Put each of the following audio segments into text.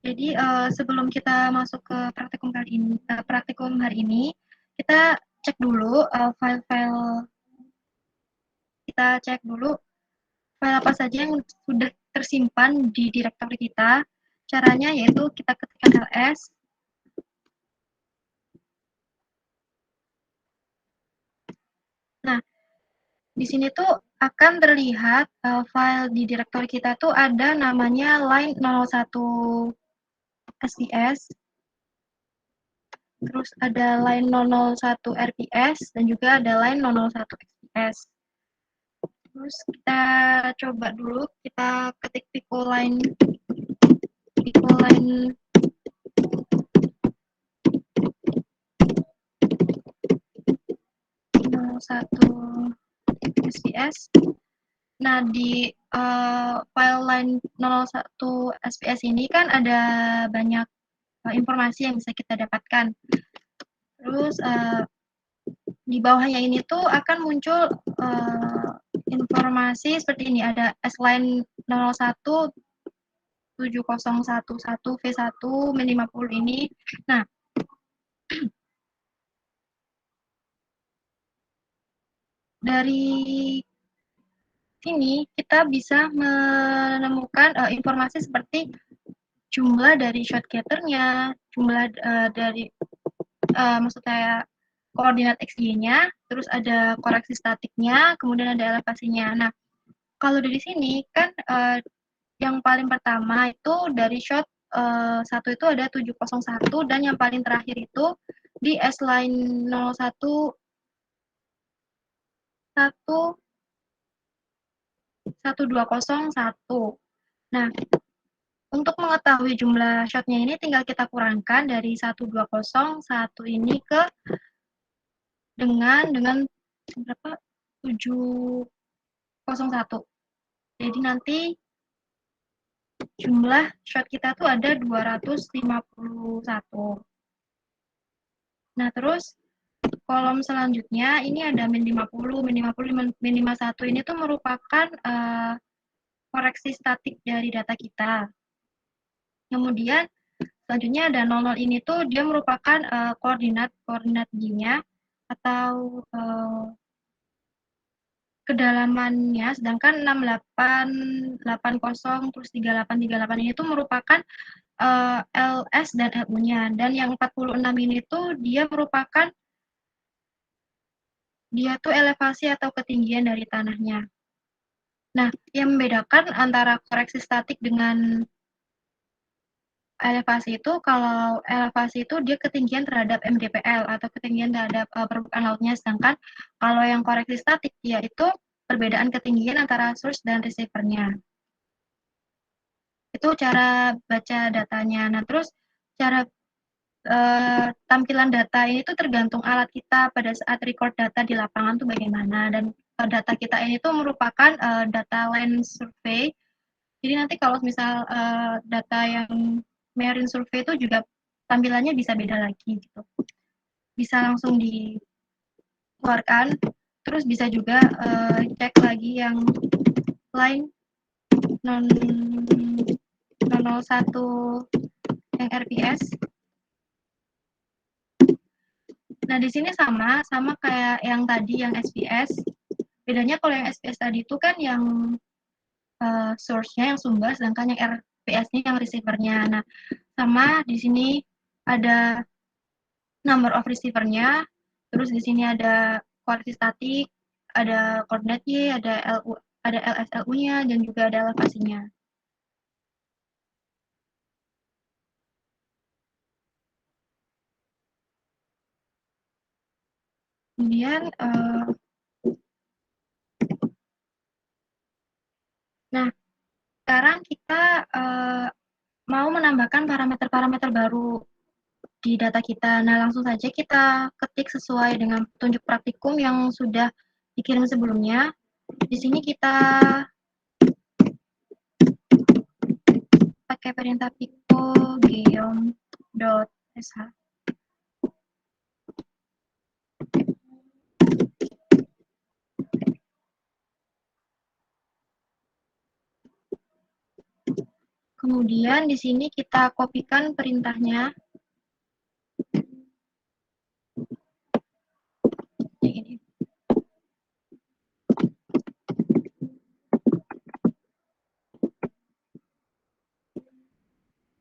Jadi sebelum kita masuk ke praktikum hari ini, kita cek dulu file-file, kita cek dulu file apa saja yang sudah tersimpan di direktory kita. Caranya yaitu kita ketikkan ls. Nah, di sini tuh akan terlihat file di direktory kita tuh ada namanya line 001 SPS, terus ada line 001 RPS, dan juga ada line 001 XPS. Terus kita coba dulu, kita ketik Pico line 01 SPS. Nah, di file line 001 SPS ini kan ada banyak informasi yang bisa kita dapatkan. Terus di bawahnya ini tuh akan muncul informasi seperti ini, ada S-line 01 7011 V1 min50 ini. Nah, dari sini kita bisa menemukan informasi seperti jumlah dari shot gathernya, jumlah dari maksud saya koordinat XY-nya, terus ada koreksi statiknya, kemudian ada elevasinya. Nah, kalau dari sini kan yang paling pertama itu dari shot satu itu ada 701, dan yang paling terakhir itu di S-line 01 1201. Nah, untuk mengetahui jumlah shotnya ini tinggal kita kurangkan dari 1201 ini ke dengan berapa? 701. Jadi nanti jumlah shot kita tuh ada 251. Nah, terus kolom selanjutnya ini ada min 50, min 50, min 51. Ini tuh merupakan koreksi statik dari data kita. Kemudian selanjutnya ada 00 ini tuh dia merupakan koordinat G-nya atau kedalamannya, sedangkan 6880 terus 3838 ini tuh merupakan LS dan LU-nya, dan yang 46 ini tuh dia merupakan elevasi atau ketinggian dari tanahnya. Nah, yang membedakan antara koreksi statik dengan elevasi itu, kalau elevasi itu dia ketinggian terhadap MDPL atau ketinggian terhadap permukaan lautnya, sedangkan kalau yang koreksi statik dia itu perbedaan ketinggian antara source dan receiver-nya. Itu cara baca datanya. Nah, terus cara tampilan data ini tuh tergantung alat kita pada saat record data di lapangan tuh bagaimana, dan data kita ini tuh merupakan data land survey. Jadi nanti kalau misal data yang marine survey itu juga tampilannya bisa beda lagi gitu. Bisa langsung dikeluarkan, terus bisa juga cek lagi yang line 001 yang RPS. Nah, di sini sama kayak yang tadi yang SPS. Bedanya kalau yang SPS tadi itu kan yang source-nya, yang sumber, sedangkan yang RPS-nya yang receiver-nya. Nah, sama di sini ada number of receiver-nya, terus di sini ada koreksi statik, ada koordinat Y, ada LU, ada LSLU-nya, dan juga ada elevasinya. Kemudian nah, sekarang kita mau menambahkan parameter-parameter baru di data kita. Nah, langsung saja kita ketik sesuai dengan petunjuk praktikum yang sudah dikirim sebelumnya. Di sini kita pakai pakai perintah pico geom.sh. Kemudian di sini kita kopikan perintahnya. Ini.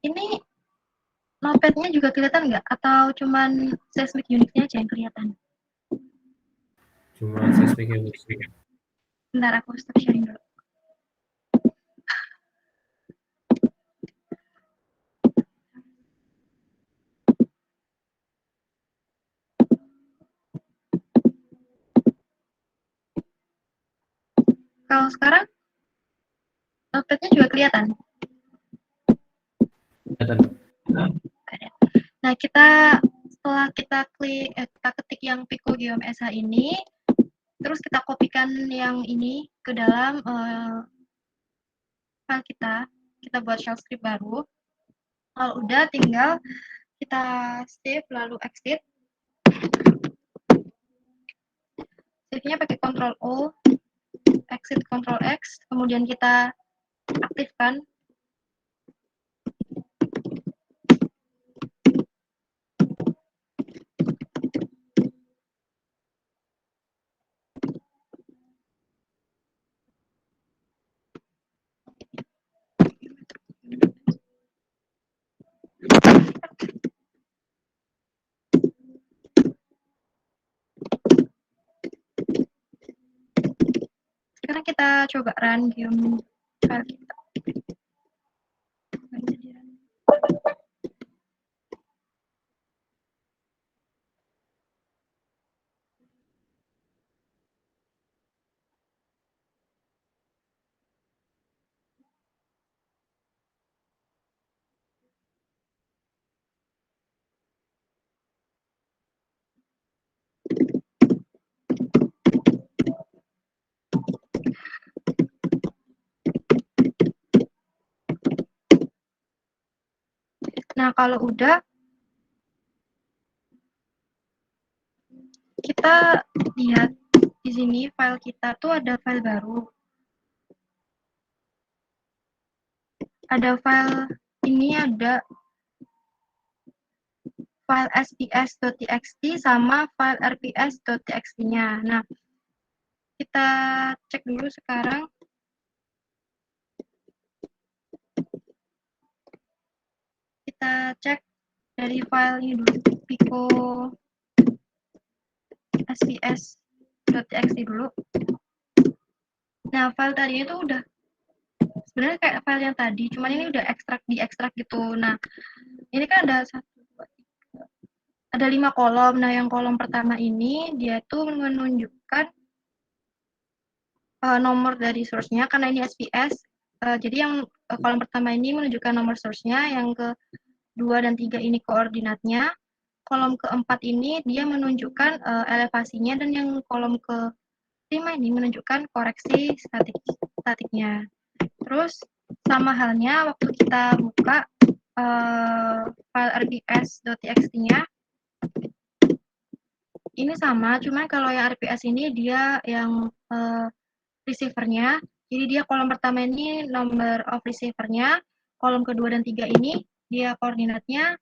Ini notepad-nya juga kelihatan nggak? Atau cuman seismic unit-nya aja yang kelihatan? Cuma seismic unit. Bentar, aku stop sharing dulu. Kalau sekarang, notepad-nya juga kelihatan? Kelihatan. Nah, setelah kita ketik yang Pico Geom SH ini, terus kita kopikan yang ini ke dalam file kita buat shell script baru. Kalau udah, tinggal kita save lalu exit. Save-nya pakai Ctrl O, exit Ctrl X, kemudian kita aktifkan. Sekarang kita coba run Geom file kita. Nah, kalau udah, kita lihat di sini file kita tuh ada file baru. Ada file ini, ada file sps.txt sama file rps.txt-nya. Nah, kita cek dulu sekarang. Kita cek dari file ini dulu, pico sps.txt dulu. Nah, file tadi itu udah sebenarnya kayak file yang tadi, cuman ini udah diekstrak gitu. Nah, ini kan ada 5 kolom. Nah, yang kolom pertama ini dia tuh menunjukkan nomor dari source-nya karena ini SPS. Jadi yang kolom pertama ini menunjukkan nomor source-nya, yang kedua dan 3 ini koordinatnya. Kolom keempat ini dia menunjukkan elevasinya, dan yang kolom ke-5 ini menunjukkan koreksi statiknya. Terus sama halnya waktu kita buka file rps.txt-nya, ini sama, cuman kalau yang RPS ini dia yang receiver-nya. Jadi dia kolom pertama ini number of receiver-nya, kolom kedua dan 3 ini dia koordinatnya,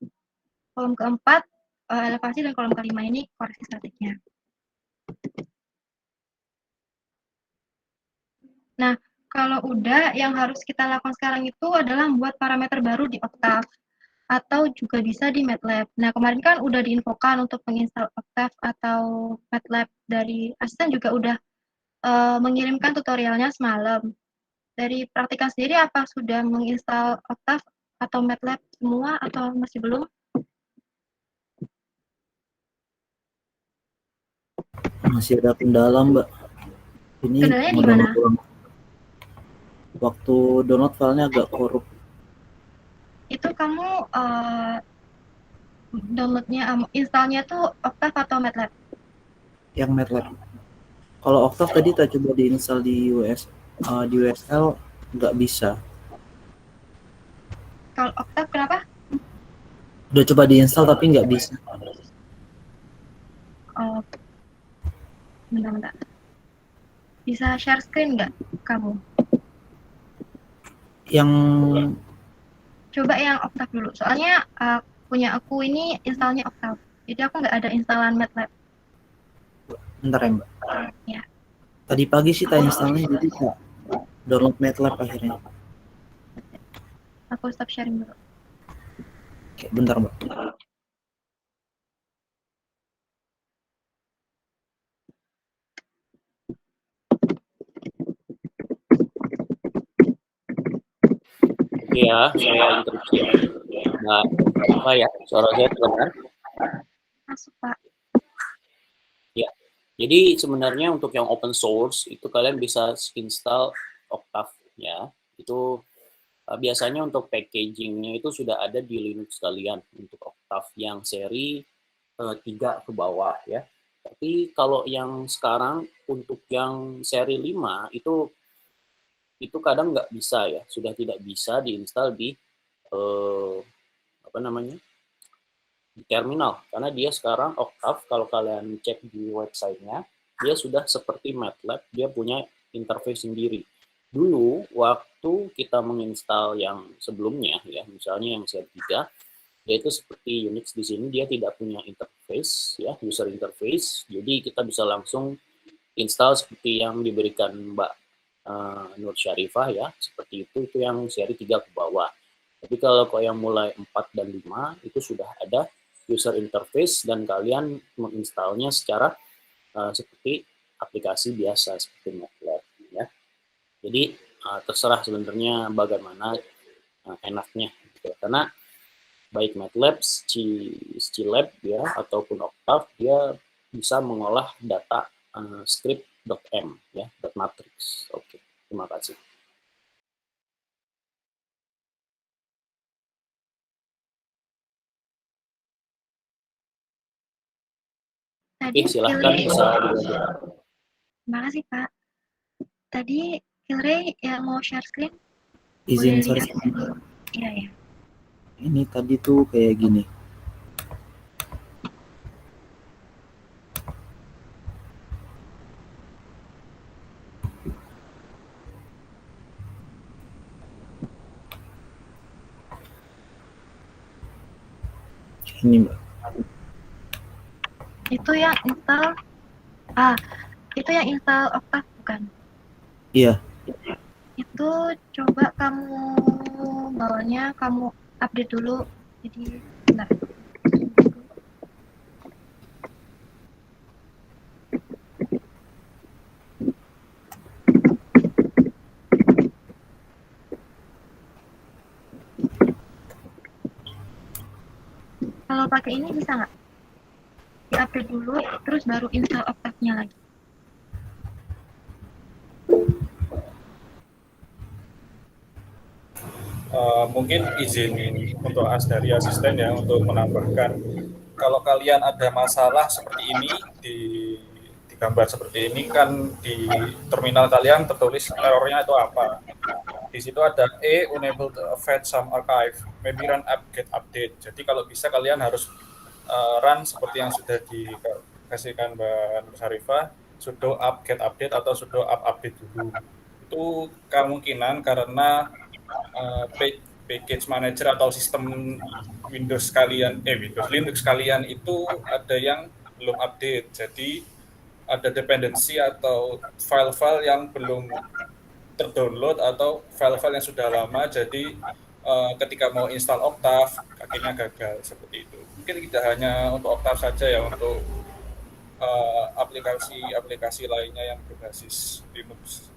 kolom keempat elevasi, dan kolom kelima ini koreksi statiknya. Nah, kalau udah, yang harus kita lakukan sekarang itu adalah membuat parameter baru di Octave, atau juga bisa di MATLAB. Nah, kemarin kan udah diinfokan untuk menginstal Octave atau MATLAB, dari asisten juga udah mengirimkan tutorialnya semalam. Dari praktikan sendiri, apa sudah menginstal Octave atau MATLAB semua, atau masih belum? Masih ada kendala, Mbak. Ini Kendalanya di mana? Waktu download filenya agak korup. Itu kamu downloadnya, installnya tuh Octave atau MATLAB? Yang MATLAB. Kalau Octave tadi kita coba diinstal di USL nggak bisa. Kalau Octave kenapa? Udah coba diinstal tapi nggak bisa. Oh, bentar-bentar. Bisa share screen nggak kamu? Yang Coba yang Octave dulu. Soalnya punya aku ini installnya Octave. Jadi aku nggak ada instalan MATLAB. bentar ya Mbak. Ya, Tadi pagi sih tak instalnya jadi nggak download MATLAB akhirnya. aku stop sharing dulu. Oke, bentar Mbak. Oke ya, saya interupsi ya. Mbak Rifa ya, suara saya terdengar? Masuk, Pak. Ya. Jadi sebenarnya untuk yang open source itu kalian bisa install Octave ya. Itu biasanya untuk packagingnya itu sudah ada di Linux kalian untuk Octave yang seri 3 ke bawah ya. Tapi kalau yang sekarang untuk yang seri 5 itu kadang nggak bisa ya, sudah tidak bisa diinstal di eh, apa namanya, di terminal, karena dia sekarang Octave kalau kalian cek di websitenya dia sudah seperti MATLAB, dia punya interface sendiri. Dulu waktu kita menginstal yang sebelumnya ya, misalnya yang seri 3, yaitu seperti Unix di sini dia tidak punya interface ya, user interface, jadi kita bisa langsung install seperti yang diberikan Mbak Nur Syarifah ya, seperti itu yang seri 3 ke bawah. Tapi kalau yang mulai 4 dan 5 itu sudah ada user interface dan kalian menginstalnya secara seperti aplikasi biasa seperti MATLAB ya. Jadi terserah sebenarnya bagaimana enaknya gitu. Karena baik MATLAB, Scilab ya ataupun Octave dia bisa mengolah data script.m ya, .matrix. Oke, terima kasih. Tadi Oke, silahkan bisa dilanjutkan. Terima kasih, Pak. Tadi Kilray yang mau share screen? Izin Boleh share lihat. screen. Iya, ya. Ini tadi tuh kayak gini. Ini Mbak. Itu yang install Octave bukan? Iya. Itu coba kamu bawanya kamu update dulu. Jadi bentar. Kalau pakai ini bisa nggak? Di-update dulu, terus baru install Octave-nya lagi. Mungkin izin untuk dari asisten ya untuk menambahkan, kalau kalian ada masalah seperti ini di gambar seperti ini kan di terminal kalian tertulis errornya itu apa. Di situ ada unable to fetch some archive, maybe run apt-get update. Jadi kalau bisa kalian harus run seperti yang sudah dikasihkan Mbak Nur Syarifah, sudo apt-get update atau sudo apt-update dulu. Itu kemungkinan karena package manager atau sistem Windows Linux kalian itu ada yang belum update. Jadi ada dependensi atau file-file yang belum terdownload atau file-file yang sudah lama. Jadi ketika mau install Octave akhirnya gagal seperti itu. Mungkin tidak hanya untuk Octave saja ya, untuk aplikasi-aplikasi lainnya yang berbasis Linux.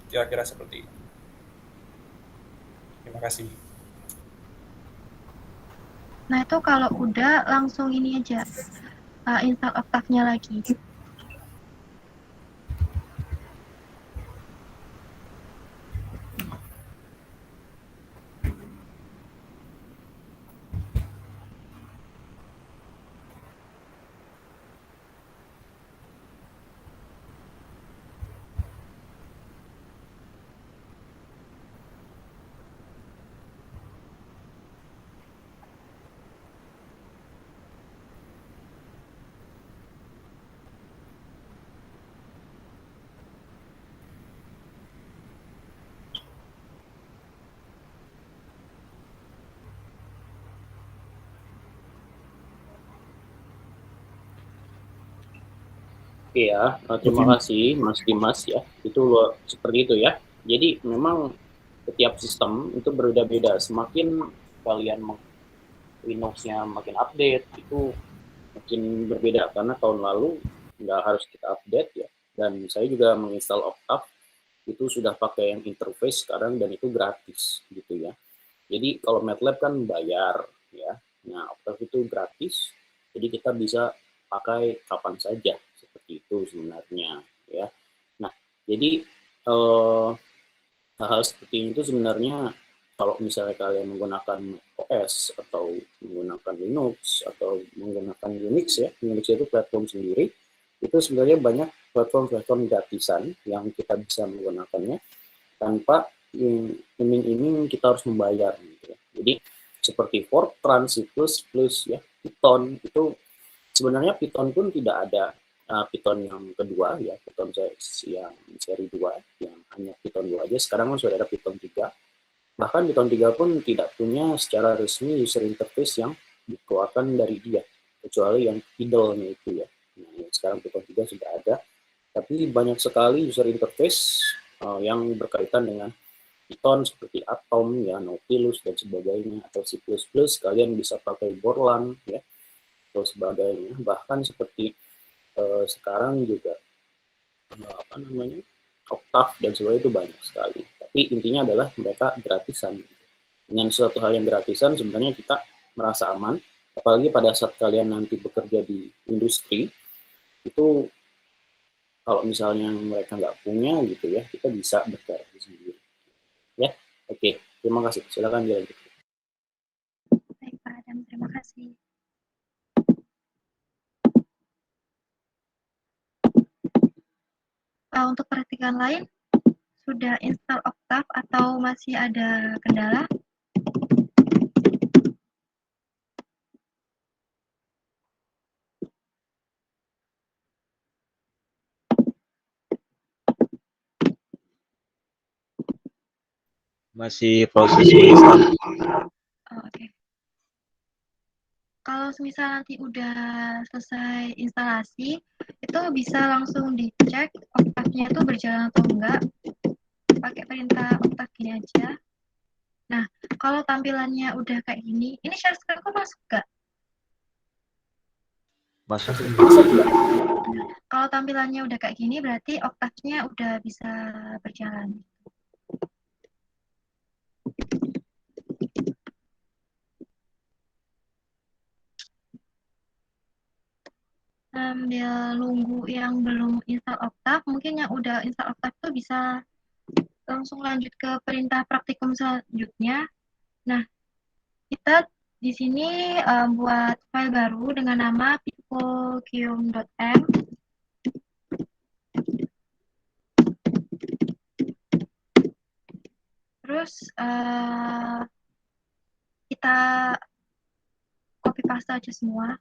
Kira-kira seperti itu. Terima kasih. Nah, itu kalau udah langsung ini aja, install Octave-nya lagi. Oke ya, terima kasih Mas Dimas ya. Itu seperti itu ya. Jadi memang setiap sistem itu berbeda-beda. Semakin kalian Linux-nya makin update, itu makin berbeda karena tahun lalu nggak harus kita update ya. Dan saya juga menginstal Octave itu sudah pakai yang interface sekarang dan itu gratis gitu ya. Jadi kalau MATLAB kan bayar ya. Nah, Octave itu gratis. Jadi kita bisa pakai kapan saja seperti itu sebenarnya ya. Nah, jadi hal-hal seperti itu sebenarnya kalau misalnya kalian menggunakan OS atau menggunakan Linux atau menggunakan Unix ya, Unix itu platform sendiri, itu sebenarnya banyak platform-platform gratisan yang kita bisa menggunakannya tanpa iming-iming kita harus membayar gitu ya. Jadi seperti Fortran, C++, ya, Python itu sebenarnya Python pun tidak ada Python yang kedua ya, Python yang seri 2 yang hanya Python 2 aja. Sekarang kan sudah ada Python 3. Bahkan Python 3 pun tidak punya secara resmi user interface yang dikeluarkan dari dia, kecuali yang idle-nya itu ya. Nah, yang sekarang Python 3 sudah ada, tapi banyak sekali user interface yang berkaitan dengan Python seperti Atom, ya, Nautilus, dan sebagainya, atau C++, kalian bisa pakai Borland, ya, atau sebagainya. Bahkan seperti sekarang juga, apa namanya, Octave dan sebagainya itu banyak sekali. Tapi intinya adalah mereka gratisan. Dengan suatu hal yang gratisan, sebenarnya kita merasa aman, apalagi pada saat kalian nanti bekerja di industri, itu kalau misalnya mereka nggak punya gitu ya, kita bisa berkreasi sendiri. Ya, oke. Terima kasih. Silakan dilanjut. Baik Pak Adam, terima kasih. Untuk perhatikan lain, sudah install Octave atau masih ada kendala? Masih proses menginstal. Oke. Kalau misal nanti udah selesai instalasi, itu bisa langsung dicek Octave-nya itu berjalan atau enggak. Pakai perintah Octave gini aja. Nah, kalau tampilannya udah kayak gini, ini share screen kok masuk nggak? Masuk. Kalau tampilannya udah kayak gini, berarti Octave-nya udah bisa berjalan. Sambil nunggu yang belum install Octave, mungkin yang udah install Octave itu bisa langsung lanjut ke perintah praktikum selanjutnya. Nah, kita di sini buat file baru dengan nama picogeom.m. Terus kita copy paste aja semua.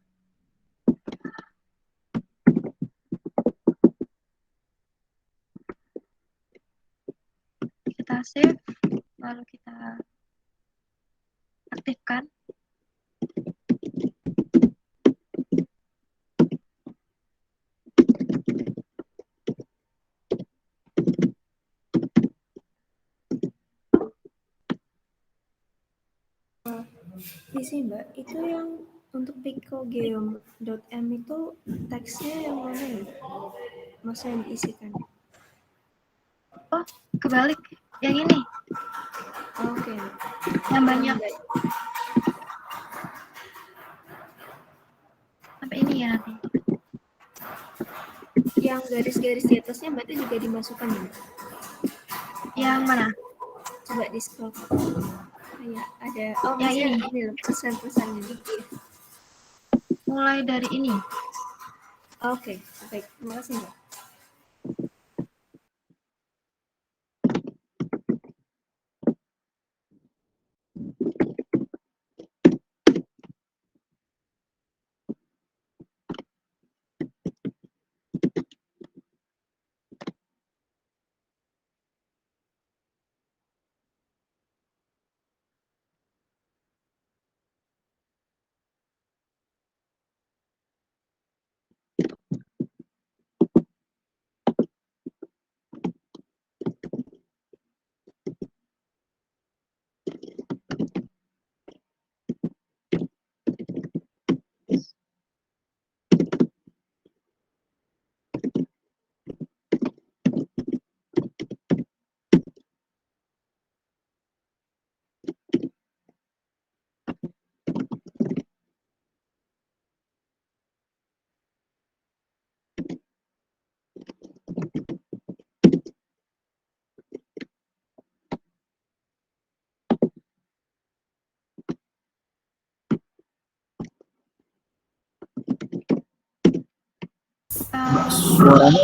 Kita save, lalu kita aktifkan. Isi Mbak, itu yang untuk picogeom.m itu teksnya yang mana ya? Maksudnya yang diisikan? Oh, kebalik. Yang ini. Oke. Yang banyak. Sampai ini ya nanti. Yang garis-garis di atasnya berarti juga dimasukkan ya? Yang mana? Coba di scroll. Ya, ada. Oh, yang ini loh, pesan-pesannya. Mulai dari ini. Oke, baik. Terima kasih Mbak. Suaranya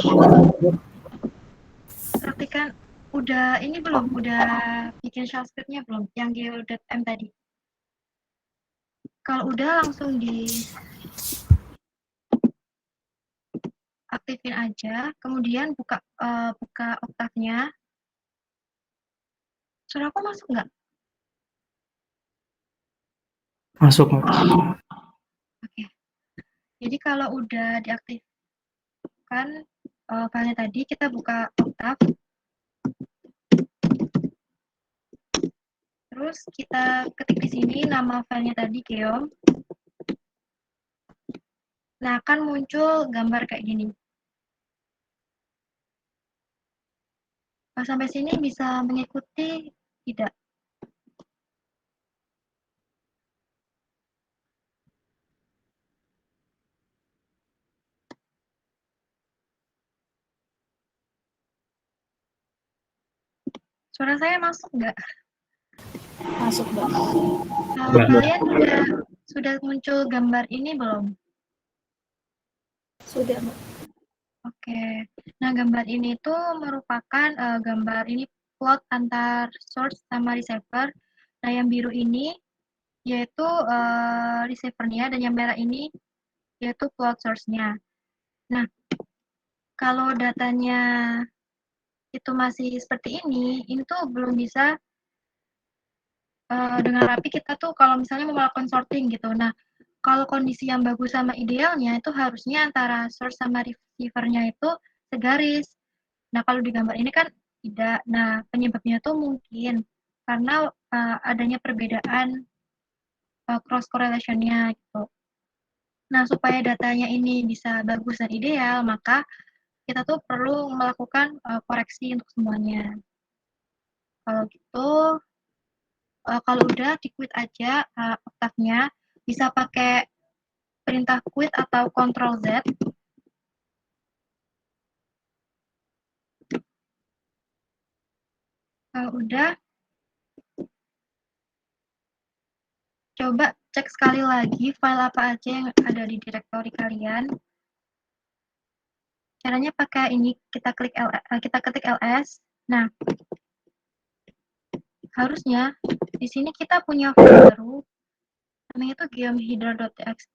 Praktikan udah ini belum? Udah bikin shell script-nya belum? Yang geo.m tadi. Kalau udah langsung aktifin aja, kemudian buka Octave-nya. Suara aku masuk nggak? masuk. Oke. Jadi kalau udah diaktifkan filenya tadi, kita buka Octave. Terus kita ketik di sini nama filenya tadi, Geom. Nah, akan muncul gambar kayak gini. Sampai sini bisa mengikuti tidak? Suara saya masuk nggak? Masuk, Mbak. Kalian sudah muncul gambar ini belum? Sudah, Mbak. Oke. Nah, gambar ini tuh merupakan gambar ini plot antar source sama receiver. Nah, yang biru ini yaitu receiver-nya dan yang merah ini yaitu plot source-nya. Nah, kalau datanya itu masih seperti ini tuh belum bisa dengan rapi kita tuh kalau misalnya mau melakukan sorting gitu. Nah, kalau kondisi yang bagus sama idealnya itu harusnya antara source sama receiver-nya itu segaris. Nah, kalau di gambar ini kan tidak. Nah, penyebabnya tuh mungkin karena adanya perbedaan cross correlation-nya gitu. Nah, supaya datanya ini bisa bagus dan ideal, maka kita tuh perlu melakukan koreksi untuk semuanya. Kalau gitu, kalau udah di quit aja Octave-nya, bisa pakai perintah quit atau Ctrl Z. Kalau udah, coba cek sekali lagi file apa aja yang ada di direktori kalian. Caranya pakai ini, kita ketik ls. Nah, harusnya di sini kita punya file baru, namanya itu geomheader.txt.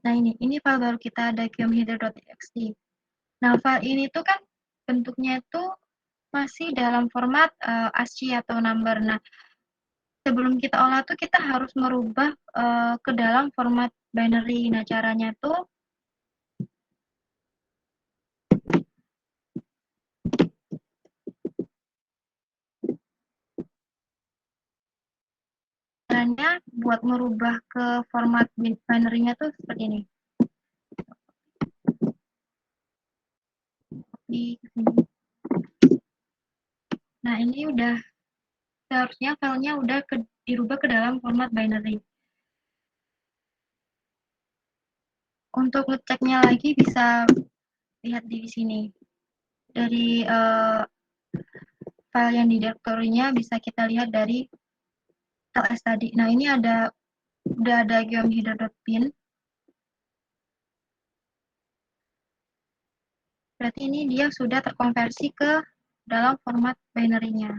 Nah, ini file baru kita ada geomheader.txt. Nah, file ini tuh kan bentuknya itu masih dalam format ASCII atau number. Nah, sebelum kita olah tuh kita harus merubah ke dalam format binary. Nah, caranya tuh caranya buat merubah ke format binary-nya tuh seperti ini. Di sini. Nah, ini udah seharusnya filenya udah dirubah ke dalam format binary. Untuk ngeceknya lagi bisa lihat di sini. Dari file yang di direktorinya bisa kita lihat dari ls tadi. Nah, ini udah ada geomheader.bin. Berarti ini dia sudah terkonversi ke dalam format binary-nya.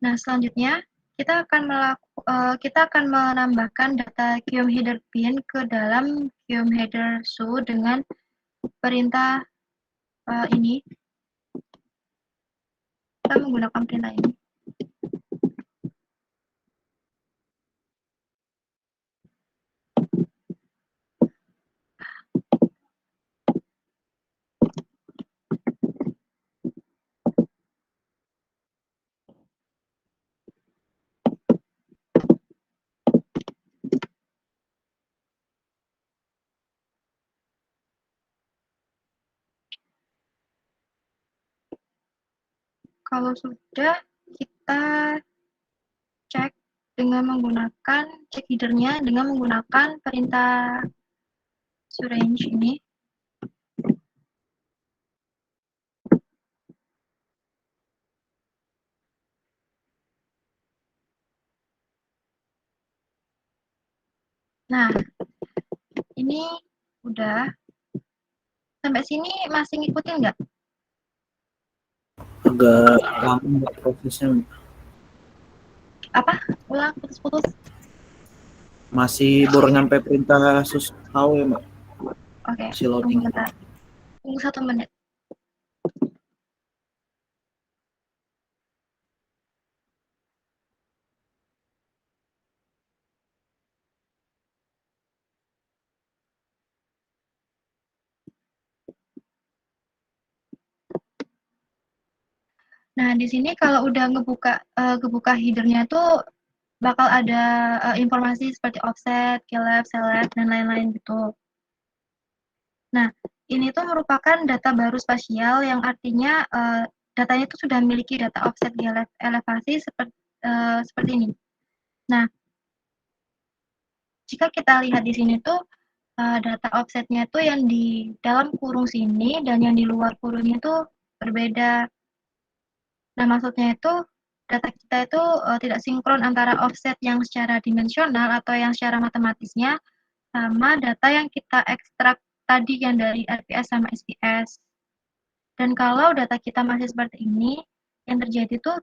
Nah, selanjutnya kita akan menambahkan data geomheader bin ke dalam geomheader su dengan perintah ini. Kita menggunakan perintah ini. Kalau sudah, kita cek dengan menggunakan cek header-nya dengan menggunakan perintah syrange ini. Nah, ini udah. Sampai sini masih ngikutin nggak? Agak lama Mbak, prosesnya. Apa? Ulang, putus-putus. Masih baru nyampe perintah sus tahu ya Mbak. Oke, Si tunggu loading. bentar. Tunggu 1 menit. Nah, di sini kalau udah ngebuka header-nya tuh bakal ada informasi seperti offset, keylab, select, dan lain-lain gitu. Nah, ini tuh merupakan data baru spasial yang artinya datanya itu sudah memiliki data offset elevasi seperti ini. Nah, jika kita lihat di sini tuh data offsetnya tuh yang di dalam kurung sini dan yang di luar kurungnya tuh berbeda. Nah, maksudnya itu data kita itu tidak sinkron antara offset yang secara dimensional atau yang secara matematisnya sama data yang kita ekstrak tadi yang dari RPS sama SPS. Dan kalau data kita masih seperti ini, yang terjadi tuh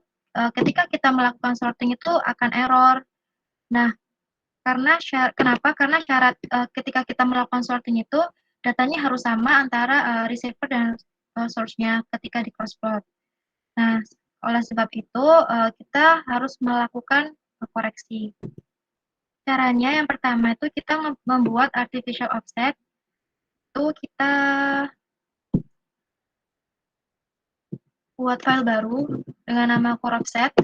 ketika kita melakukan sorting itu akan error. Nah, kenapa? Karena syarat ketika kita melakukan sorting itu datanya harus sama antara receiver dan source-nya ketika di crossplot. Nah, oleh sebab itu kita harus melakukan koreksi. Caranya yang pertama itu kita membuat artificial offset. Itu kita buat file baru dengan nama core offset.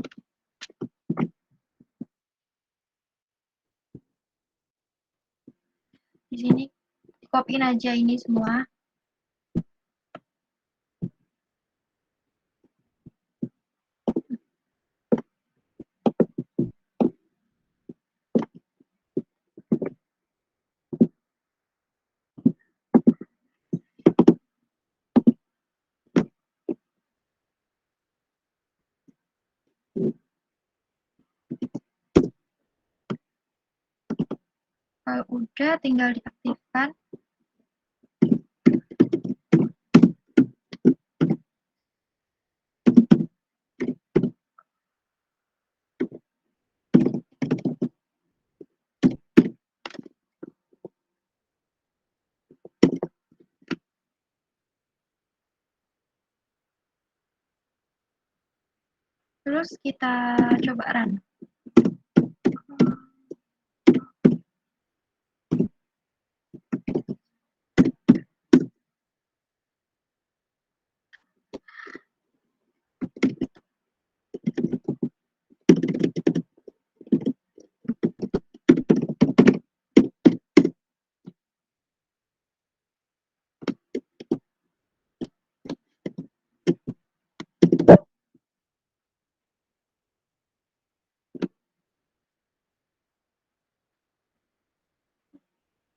Di sini copyin aja ini semua. Kalau udah tinggal diaktifkan. Terus kita coba run.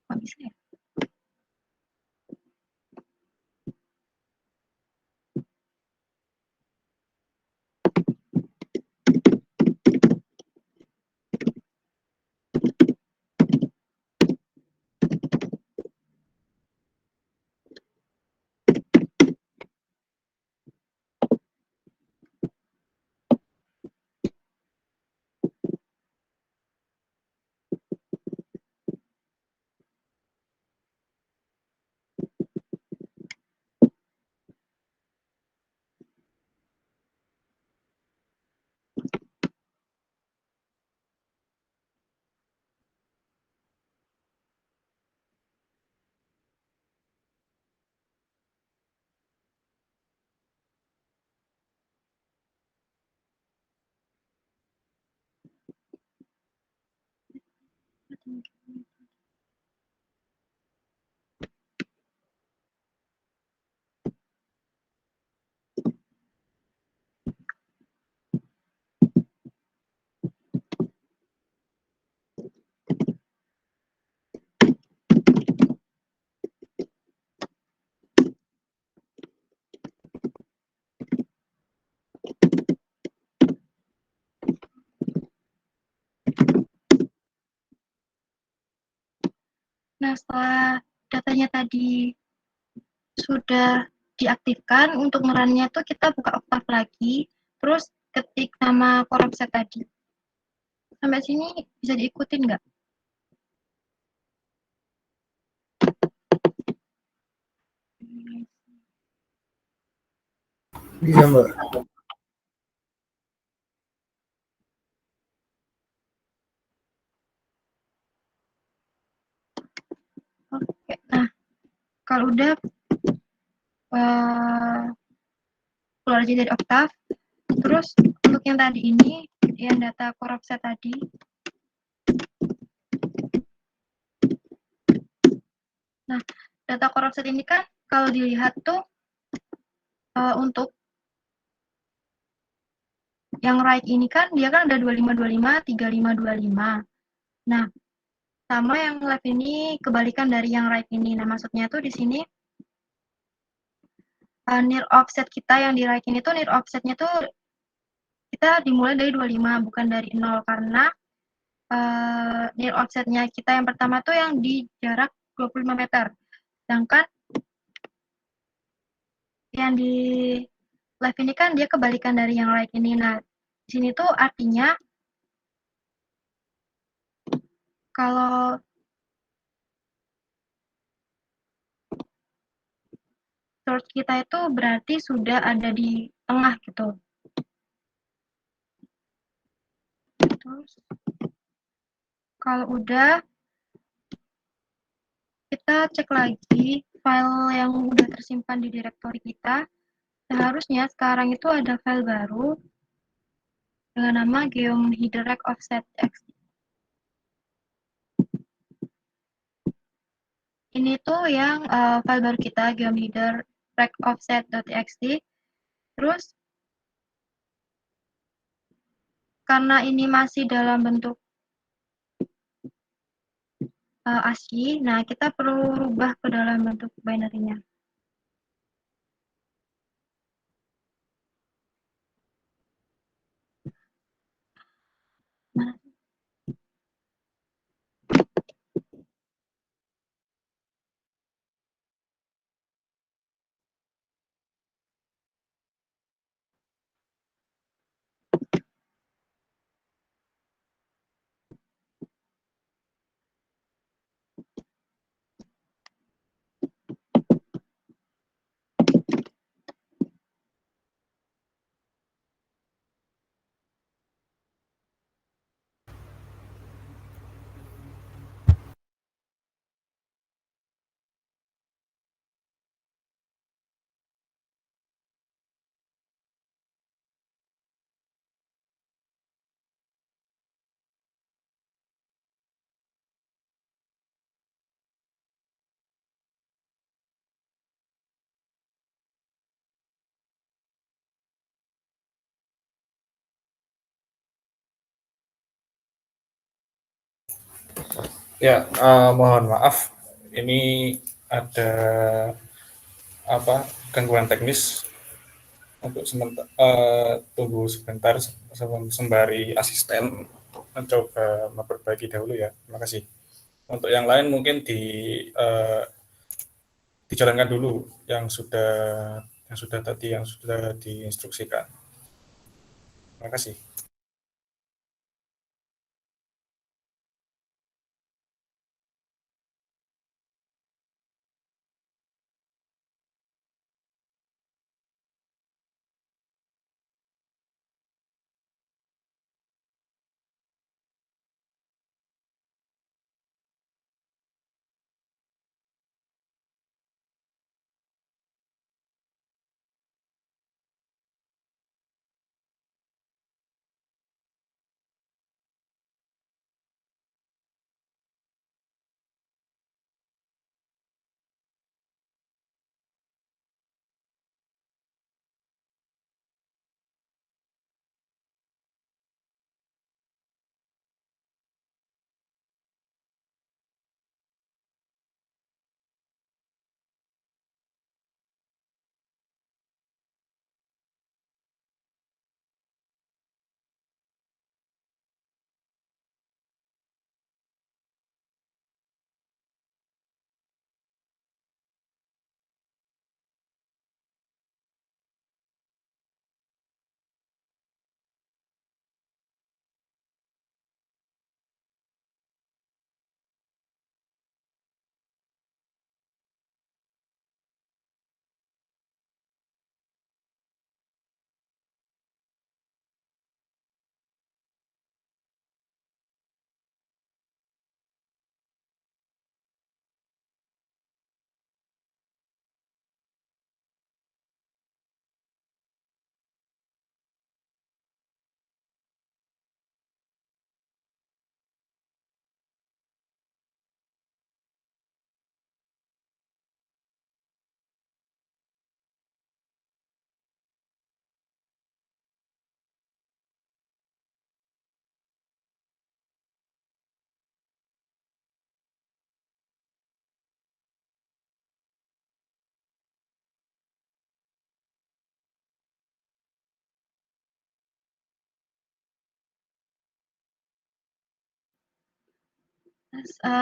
Kok bisa ya? setelah datanya tadi sudah diaktifkan, untuk ngerunnya tuh kita buka Octave lagi, terus ketik nama core offset tadi. Sampai sini bisa diikutin nggak? Bisa Mbak. Oke, nah kalau udah keluar aja dari Octave, terus untuk yang tadi ini, yang data core offset tadi, nah data core offset ini kan kalau dilihat tuh untuk yang right ini kan dia kan ada 2525, 3525. Nah, sama yang left ini kebalikan dari yang right ini. Nah, maksudnya tuh di sini near offset kita yang di right ini tuh near offsetnya tuh kita dimulai dari 25 bukan dari 0 karena near offsetnya kita yang pertama tuh yang di jarak 25 meter. Sedangkan yang di left ini kan dia kebalikan dari yang right ini. Nah, di sini tuh artinya kalau source kita itu berarti sudah ada di tengah gitu. Terus kalau udah kita cek lagi file yang udah tersimpan di direktori kita. Seharusnya sekarang itu ada file baru dengan nama geom header rec offset x. Ini tuh yang file baru kita geom header rec offset.txt. Terus karena ini masih dalam bentuk ASCII, nah kita perlu rubah ke dalam bentuk binary-nya. Nah, Ya, mohon maaf, ini ada gangguan teknis. Untuk sementara tunggu sebentar sembari asisten mencoba memperbaiki dahulu ya. Terima kasih. Untuk yang lain mungkin dijalankan dulu yang sudah diinstruksikan. Terima kasih.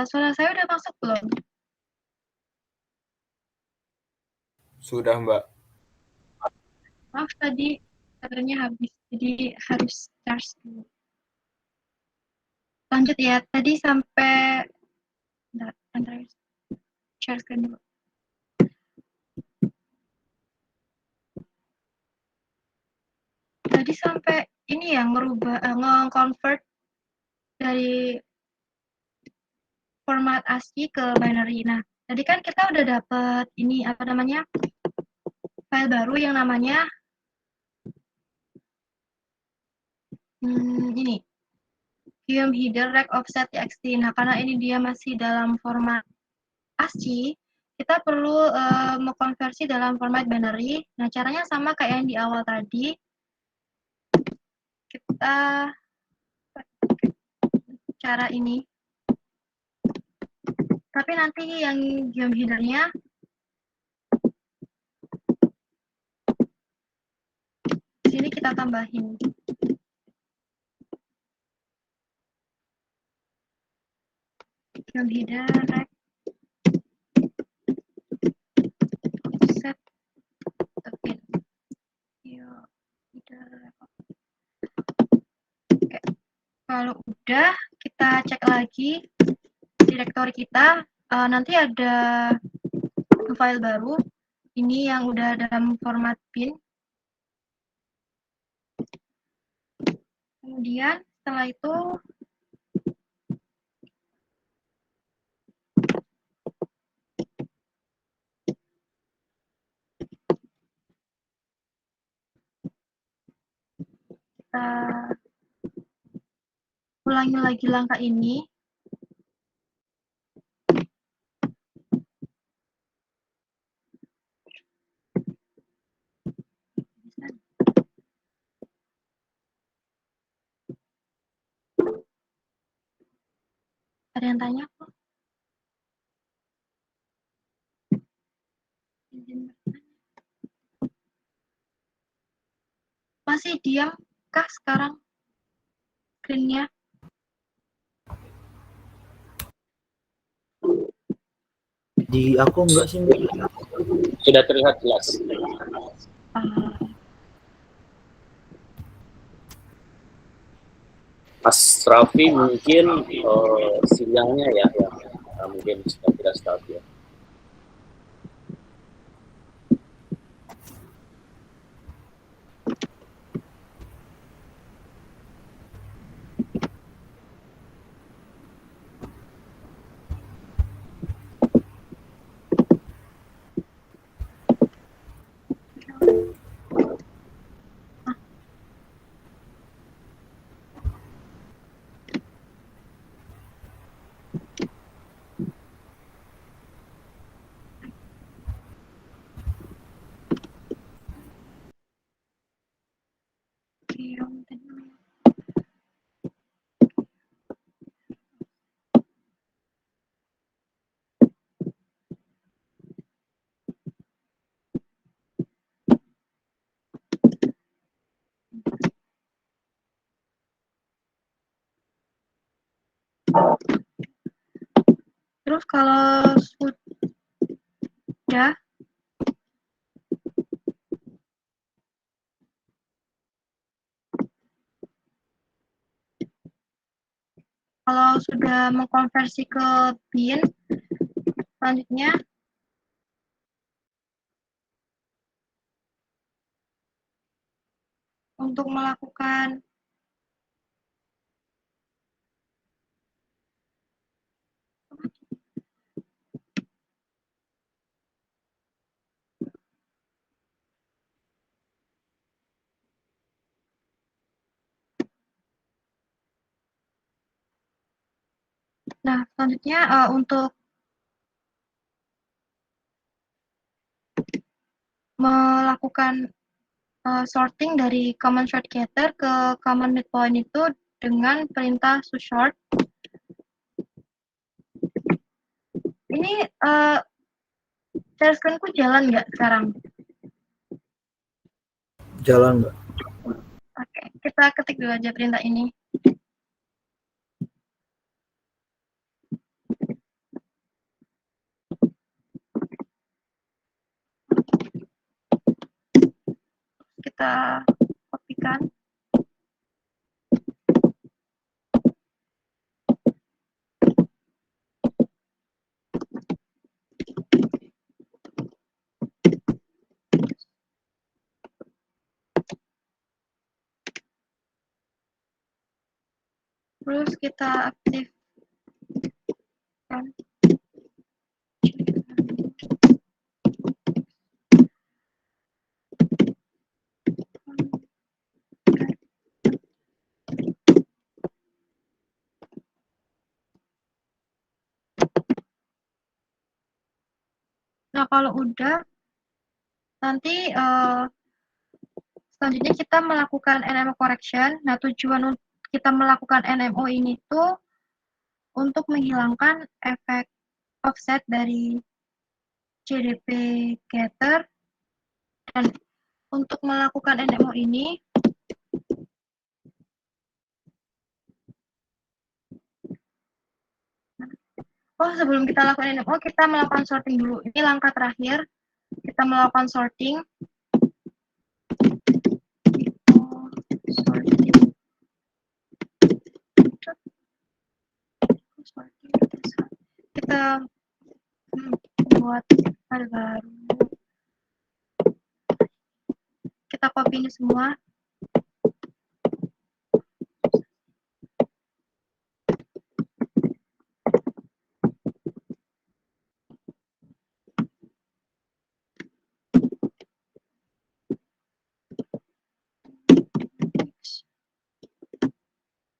Suara saya udah masuk belum? Sudah, Mbak. Maaf tadi baterainya habis, jadi harus charge dulu. Lanjut ya, tadi sampai bentar, share screen dulu. Tadi sampai ini ya nge-convert dari format ASCII ke binary. Nah, tadi kan kita udah dapet ini apa namanya file baru yang namanya ini Guillaume header rect offset txt. Nah, karena ini dia masih dalam format ASCII, kita perlu mengkonversi dalam format binary. Nah, caranya sama kayak yang di awal tadi. Kita cara ini. Tapi nanti yang Guillaume header-nya di sini kita tambahin. Guillaume header rect offset tepin. Oke. Kalau udah, kita cek lagi direktori kita. Nanti ada file baru. Ini yang udah dalam format bin. Kemudian setelah itu kita ulangi lagi langkah ini. Ada yang tanya kok? Masih diam kah sekarang screen-nya? Di aku enggak sih, Mbak. Sudah terlihat jelas. Mas Raffi mungkin sinyalnya ya, mungkin sudah tidak stabil. Terus kalau sudah mengkonversi ke bin, selanjutnya untuk melakukan selanjutnya untuk melakukan sorting dari common short getter ke common midpoint itu dengan perintah short. Ini share screen-ku jalan nggak sekarang? Jalan, Mbak. Oke, kita ketik dulu aja perintah ini. kita kopikan. Terus kita aktifkan. Nah, kalau udah, nanti selanjutnya kita melakukan NMO correction. Nah, tujuan kita melakukan NMO ini tuh untuk menghilangkan efek offset dari CDP getter. Dan untuk melakukan NMO ini, sebelum kita lakukan NMO, kita melakukan sorting dulu. Ini langkah terakhir, kita melakukan sorting. Kita buat file baru. Kita copy ini semua.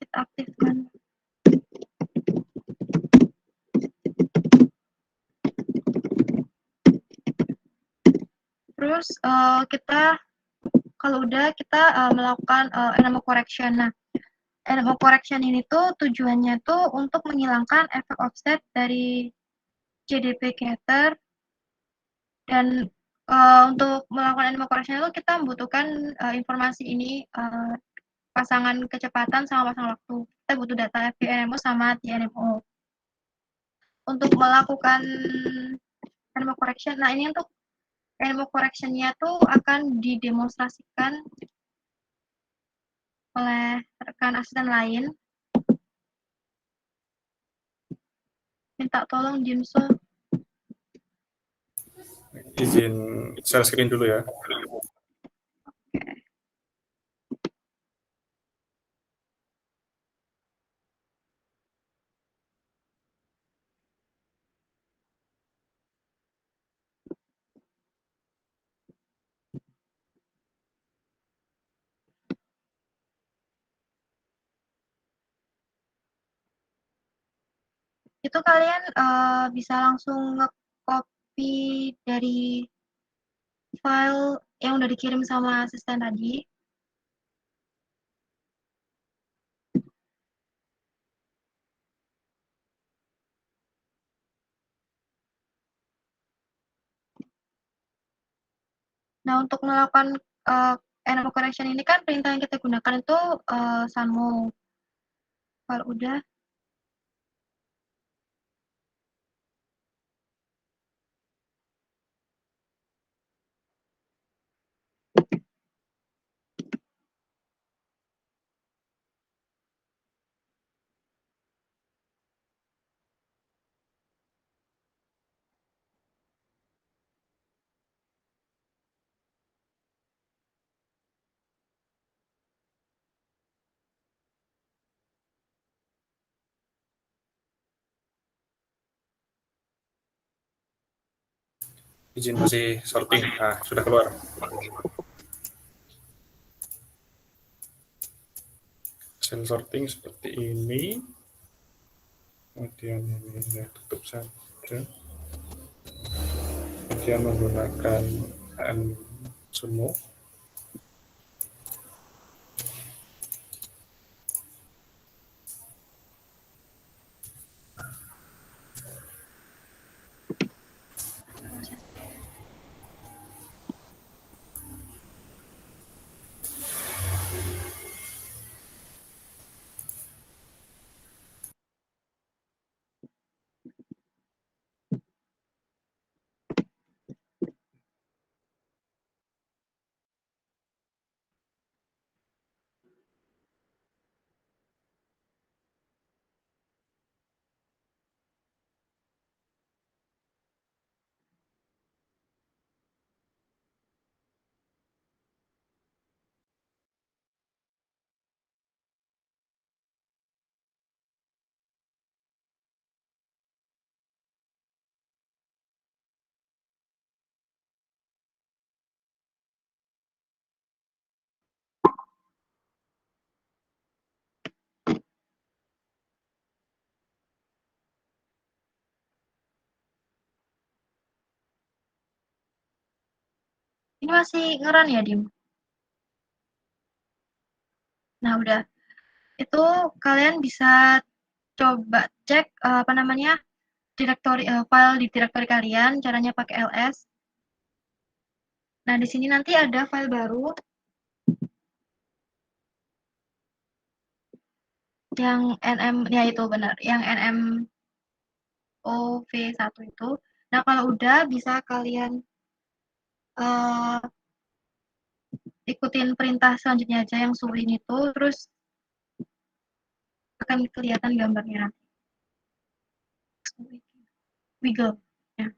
Kita aktifkan. Terus kita kalau udah kita melakukan NMO correction. Nah, NMO correction ini tuh tujuannya tuh untuk menghilangkan efek offset dari CDP getter. Dan untuk melakukan NMO correction itu kita membutuhkan informasi ini, pasangan kecepatan sama pasangan waktu. Kita butuh data FVNMO sama TNMO. Untuk melakukan NMO correction, nah ini untuk NMO correction-nya tuh akan didemonstrasikan oleh rekan asisten lain. Minta tolong Jimso. Izin share screen dulu ya. Itu kalian bisa langsung nge-copy dari file yang udah dikirim sama asisten tadi. Nah, untuk melakukan NMO correction ini kan perintah yang kita gunakan itu sumo. Kalau udah, Izin masih sorting. Nah, sudah keluar. Hasil sorting seperti ini. Kemudian ini saya tutup saja. Kemudian menggunakan sumo. Ini masih ngeran ya, Dim? Nah, udah. Itu kalian bisa coba cek apa namanya direktori file di direktori kalian, caranya pakai ls. Nah, di sini nanti ada file baru yang nm, ya itu benar, yang nmov1 itu. Nah, kalau udah bisa kalian ikutin perintah selanjutnya aja yang suruh ini tuh, terus akan kelihatan gambarnya. Wiggle. Ya.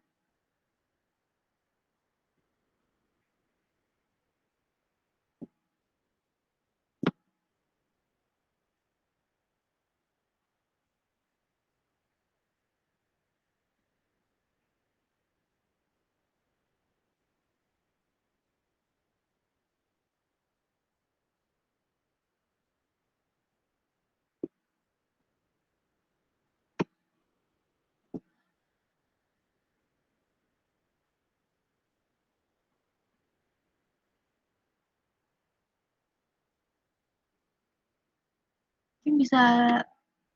Mungkin bisa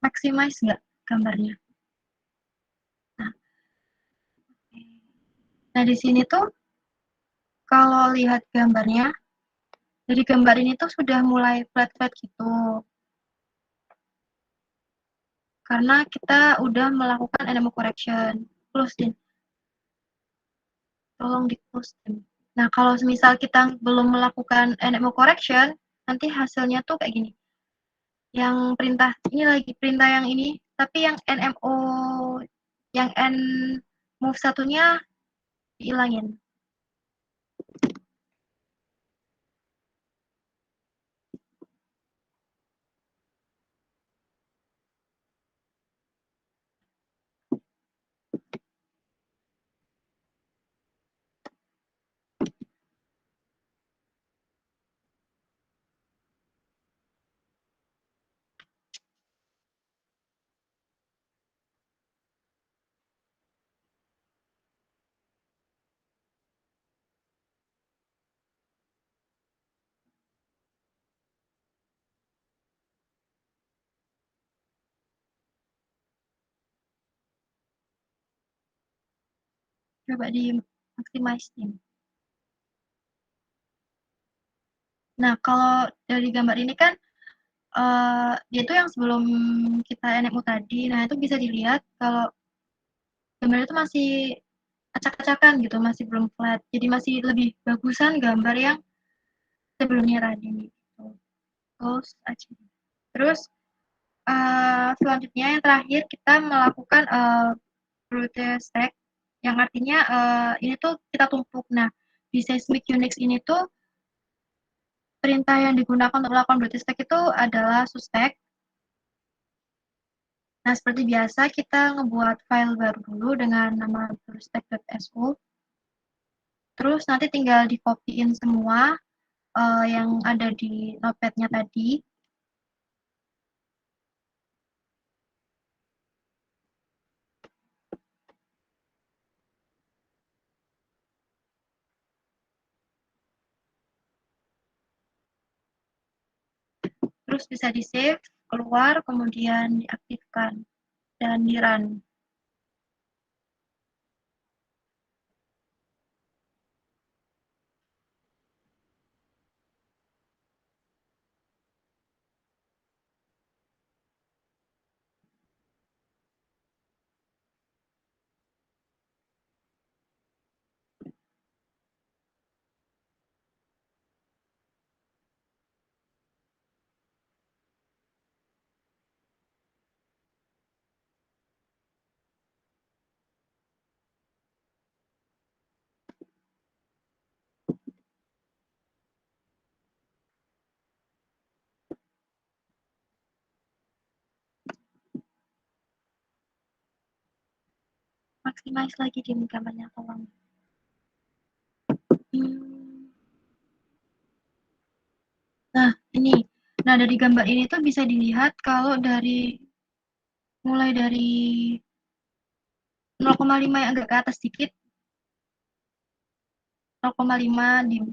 maximize nggak gambarnya? Nah, di sini tuh kalau lihat gambarnya, dari gambar ini tuh sudah mulai flat-flat gitu. Karena kita udah melakukan NMO correction. Close din. Tolong di close din. Nah, kalau misal kita belum melakukan NMO correction, nanti hasilnya tuh kayak gini. Yang perintah, ini lagi perintah yang ini, tapi yang NMO, yang N move satunya dihilangin. Coba di maximize nih. Nah, kalau dari gambar ini kan dia itu yang sebelum kita NMU tadi. Nah, itu bisa dilihat kalau gambar itu masih acak-acakan gitu, masih belum flat. Jadi masih lebih bagusan gambar yang sebelumnya tadi gitu. Terus aja. Terus selanjutnya yang terakhir kita melakukan brute stack yang artinya ini tuh kita tumpuk. Nah, di Seismic Unix ini tuh perintah yang digunakan untuk melakukan brute stack itu adalah sustack. Nah, seperti biasa kita ngebuat file baru dulu dengan nama bluestack.so. Terus nanti tinggal di-copy-in semua yang ada di notepad-nya tadi. Terus bisa di-save, keluar, kemudian diaktifkan, dan di-run. Maximize lagi di gambarnya, tolong. Nah, ini. Nah, dari gambar ini tuh bisa dilihat kalau mulai dari 0,5 yang agak ke atas sedikit, 0,5 dim.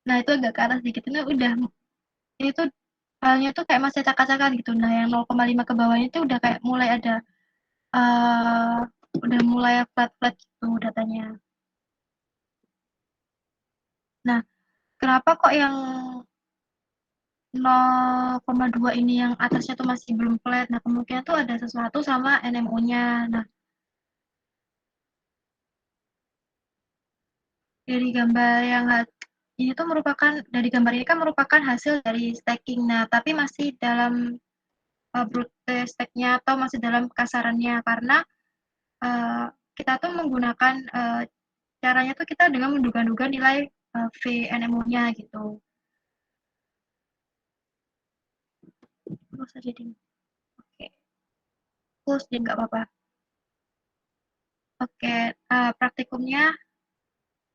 Nah, itu agak ke atas dikit. Ini tuh filenya tuh kayak masih acak-acakan gitu. Nah, yang 0,5 ke bawahnya itu udah kayak mulai ada uh, udah mulai flat-flat gitu datanya. Nah, kenapa kok yang 0,2 ini yang atasnya tuh masih belum flat? Nah, kemungkinan tuh ada sesuatu sama NMO-nya. Nah, dari gambar yang ini tuh merupakan dari gambar ini kan merupakan hasil dari stacking. Nah, tapi masih dalam brute stack-nya atau masih dalam kasarannya karena uh, kita tuh menggunakan caranya tuh kita dengan menduga-duga nilai VNMO-nya gitu. Terus aja ding. Oke. Terus ding nggak apa-apa. Oke, praktikumnya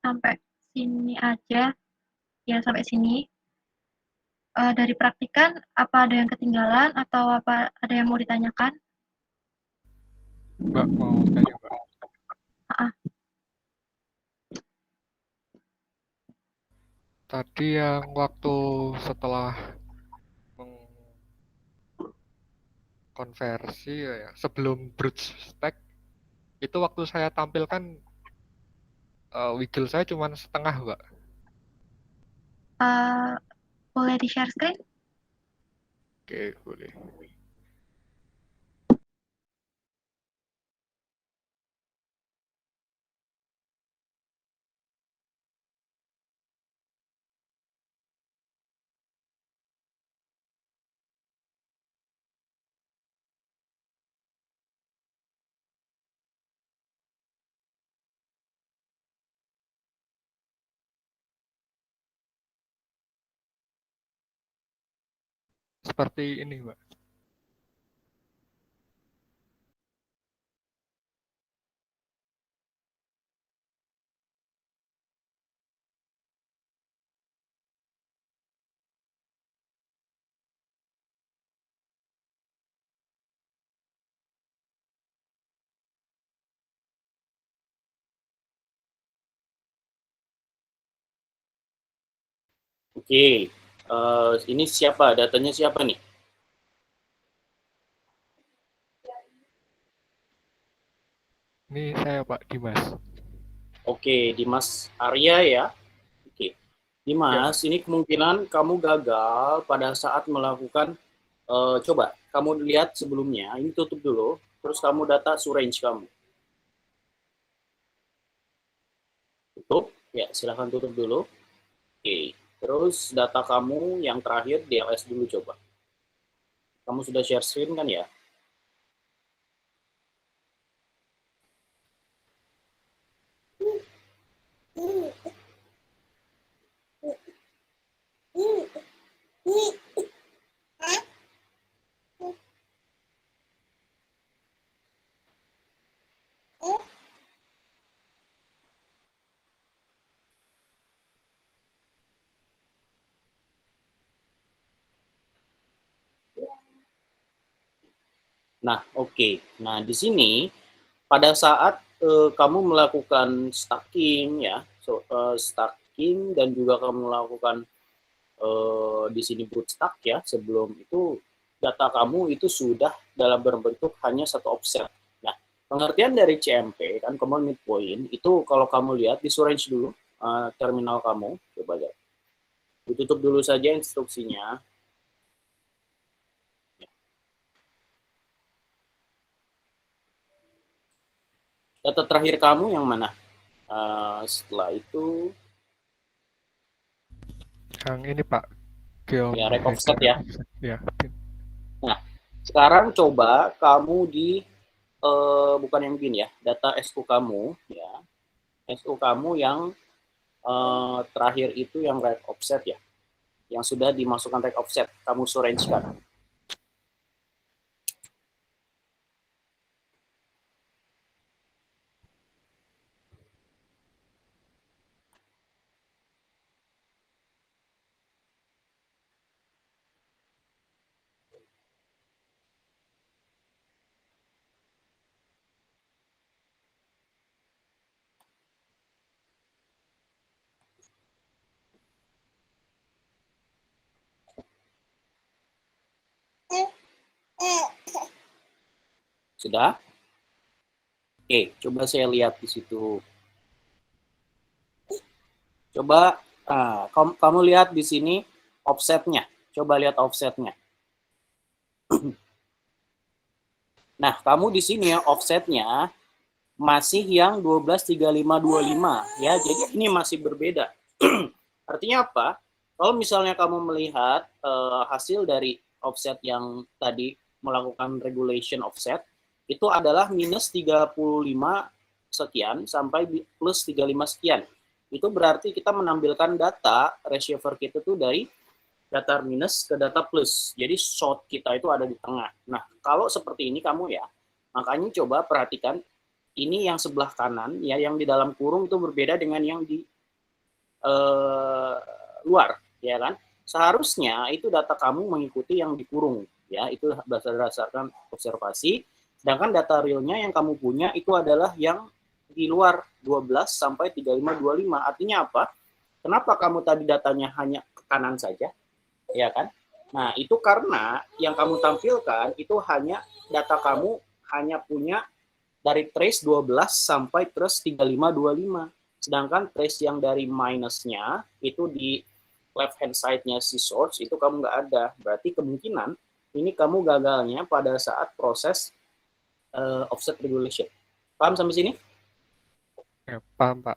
sampai sini aja. Ya, sampai sini. Dari praktikan, apa ada yang ketinggalan atau apa ada yang mau ditanyakan? Mbak mau tanya Mbak. Ah, Tadi yang waktu setelah mengkonversi ya, sebelum brute stack itu waktu saya tampilkan wiggle saya cuma setengah Mbak. boleh di-share screen? Oke, boleh. Seperti ini Mbak. Oke, ini siapa? Datanya siapa nih? Ini saya Pak Dimas. Oke, Dimas Arya ya. Oke, Dimas, Ya, ini kemungkinan kamu gagal pada saat melakukan, coba kamu lihat sebelumnya, ini tutup dulu, terus kamu data range kamu. Tutup, ya silahkan tutup dulu. Oke, terus data kamu yang terakhir DLS dulu coba. Kamu sudah share screen kan ya? Nah, oke. Nah, di sini pada saat kamu melakukan stacking ya, stacking dan juga kamu melakukan di sini bootstrap ya, sebelum itu data kamu itu sudah dalam berbentuk hanya satu offset. Nah, pengertian dari CMP kan common midpoint itu kalau kamu lihat di range dulu terminal kamu, coba lihat. Ditutup dulu saja instruksinya. Data terakhir kamu yang mana? Setelah itu yang ini Pak Geom ya rec offset ya. Ya. Nah, sekarang coba kamu di bukan yang begini ya, data SU kamu ya. SU kamu yang terakhir itu yang rec offset ya. Yang sudah dimasukkan rec offset, kamu range-kan. Sudah? Oke, coba saya lihat di situ. Coba kamu lihat di sini offsetnya. Coba lihat offsetnya. Nah, kamu di sini ya offsetnya masih yang 123525 ya. Jadi ini masih berbeda. Artinya apa? Kalau misalnya kamu melihat hasil dari offset yang tadi melakukan regulation offset, itu adalah minus 35 sekian sampai plus 35 sekian. Itu berarti kita menampilkan data ratio Verkit itu dari data minus ke data plus. Jadi short kita itu ada di tengah. Nah, kalau seperti ini kamu ya, makanya coba perhatikan ini yang sebelah kanan ya, yang di dalam kurung itu berbeda dengan yang di luar, ya kan? Seharusnya itu data kamu mengikuti yang di kurung, ya, itu berdasarkan observasi. Sedangkan data realnya yang kamu punya itu adalah yang di luar 12 sampai 3525. Artinya apa? Kenapa kamu tadi datanya hanya ke kanan saja, ya kan? Nah, itu karena yang kamu tampilkan itu hanya data kamu hanya punya dari trace 12 sampai trace 3525. Sedangkan trace yang dari minusnya itu di left hand side-nya si source itu kamu nggak ada. Berarti kemungkinan ini kamu gagalnya pada saat proses offset regulation. Paham sampai sini? Ya, paham, Pak.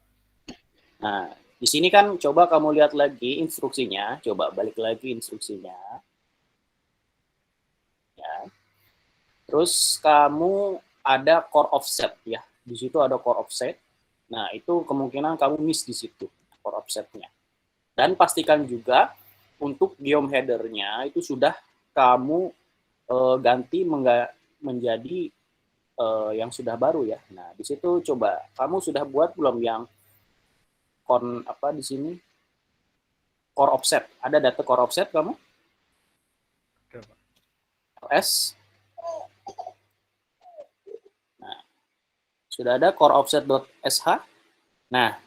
Nah, di sini kan coba kamu lihat lagi instruksinya. Coba balik lagi instruksinya. Ya. Terus kamu ada core offset ya. Di situ ada core offset. Nah, itu kemungkinan kamu miss di situ core offsetnya. Dan pastikan juga untuk geom header-nya itu sudah kamu ganti menjadi yang sudah baru ya. Nah, di situ coba kamu sudah buat belum yang di sini core offset. Ada data core offset kamu? Ada, Pak. LS. Sudah ada core offset.sh. Nah,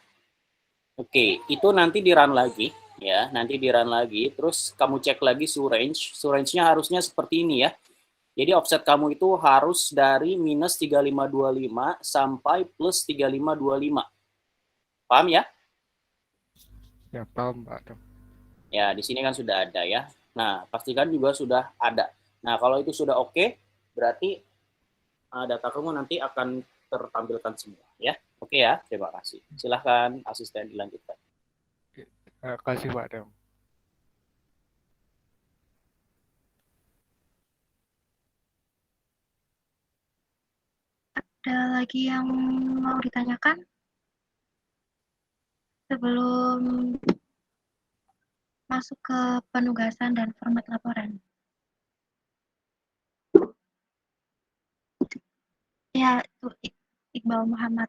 oke, itu nanti di run lagi ya, nanti di run lagi, terus kamu cek lagi range. Range-nya harusnya seperti ini ya. Jadi offset kamu itu harus dari minus 3525 sampai plus 3525. Paham ya? Ya, paham, Pak. Ya, di sini kan sudah ada ya. Nah, pastikan juga sudah ada. Nah, kalau itu sudah oke, berarti data kamu nanti akan tertampilkan semua ya. Oke ya, terima kasih. Silahkan asisten dilanjutkan. Terima kasih, Pak Dem. Ada lagi yang mau ditanyakan sebelum masuk ke penugasan dan format laporan? Ya, itu Iqbal Muhammad.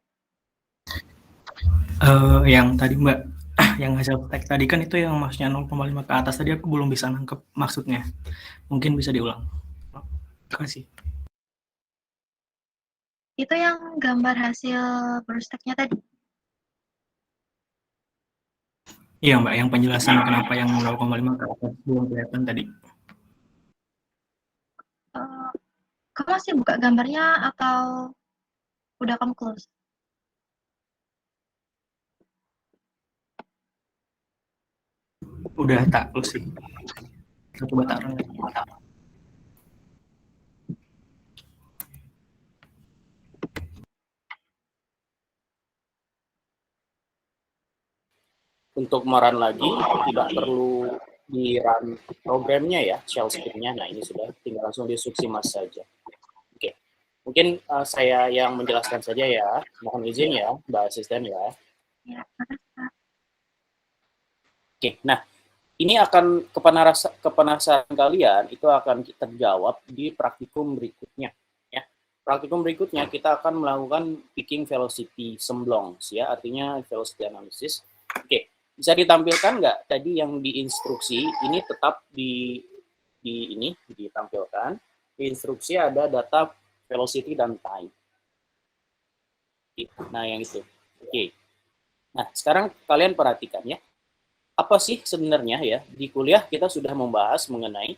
Yang tadi Mbak, yang hasil tag tadi kan itu yang maksudnya 0,5 ke atas tadi aku belum bisa nangkep maksudnya. Mungkin bisa diulang. Terima kasih. Itu yang gambar hasil BRUSTEK-nya tadi. Iya Mbak, yang penjelasan kenapa yang 0,5 ke atas belum kelihatan tadi. Kamu masih buka gambarnya atau udah kamu close? Udah tak close sih. Kita coba tak run. Untuk merun lagi, tidak perlu di run programnya ya, shell script-nya. Nah, ini sudah tinggal langsung di instruksi mas saja. Oke, mungkin saya yang menjelaskan saja ya. Mohon izin ya, Mbak Asisten ya. Ya, makasih Pak. Oke, nah ini akan kepenasaran kalian itu akan terjawab di praktikum berikutnya. Ya, praktikum berikutnya kita akan melakukan picking velocity semblongs ya, artinya velocity analysis. Oke, bisa ditampilkan nggak tadi yang di instruksi ini tetap ini ditampilkan. Di instruksi ada data velocity dan time. Nah, yang itu. Oke. Nah, sekarang kalian perhatikan ya. Apa sih sebenarnya ya, di kuliah kita sudah membahas mengenai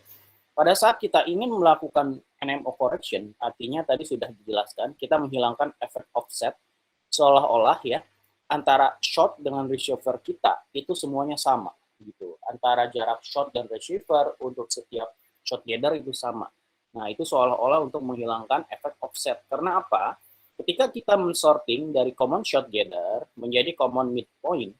pada saat kita ingin melakukan NMO correction, artinya tadi sudah dijelaskan, kita menghilangkan efek offset, seolah-olah ya, antara shot dengan receiver kita, itu semuanya sama. Gitu. Antara jarak shot dan receiver untuk setiap shot gather itu sama. Nah, itu seolah-olah untuk menghilangkan efek offset. Karena apa? Ketika kita men-sorting dari common shot gather menjadi common midpoint,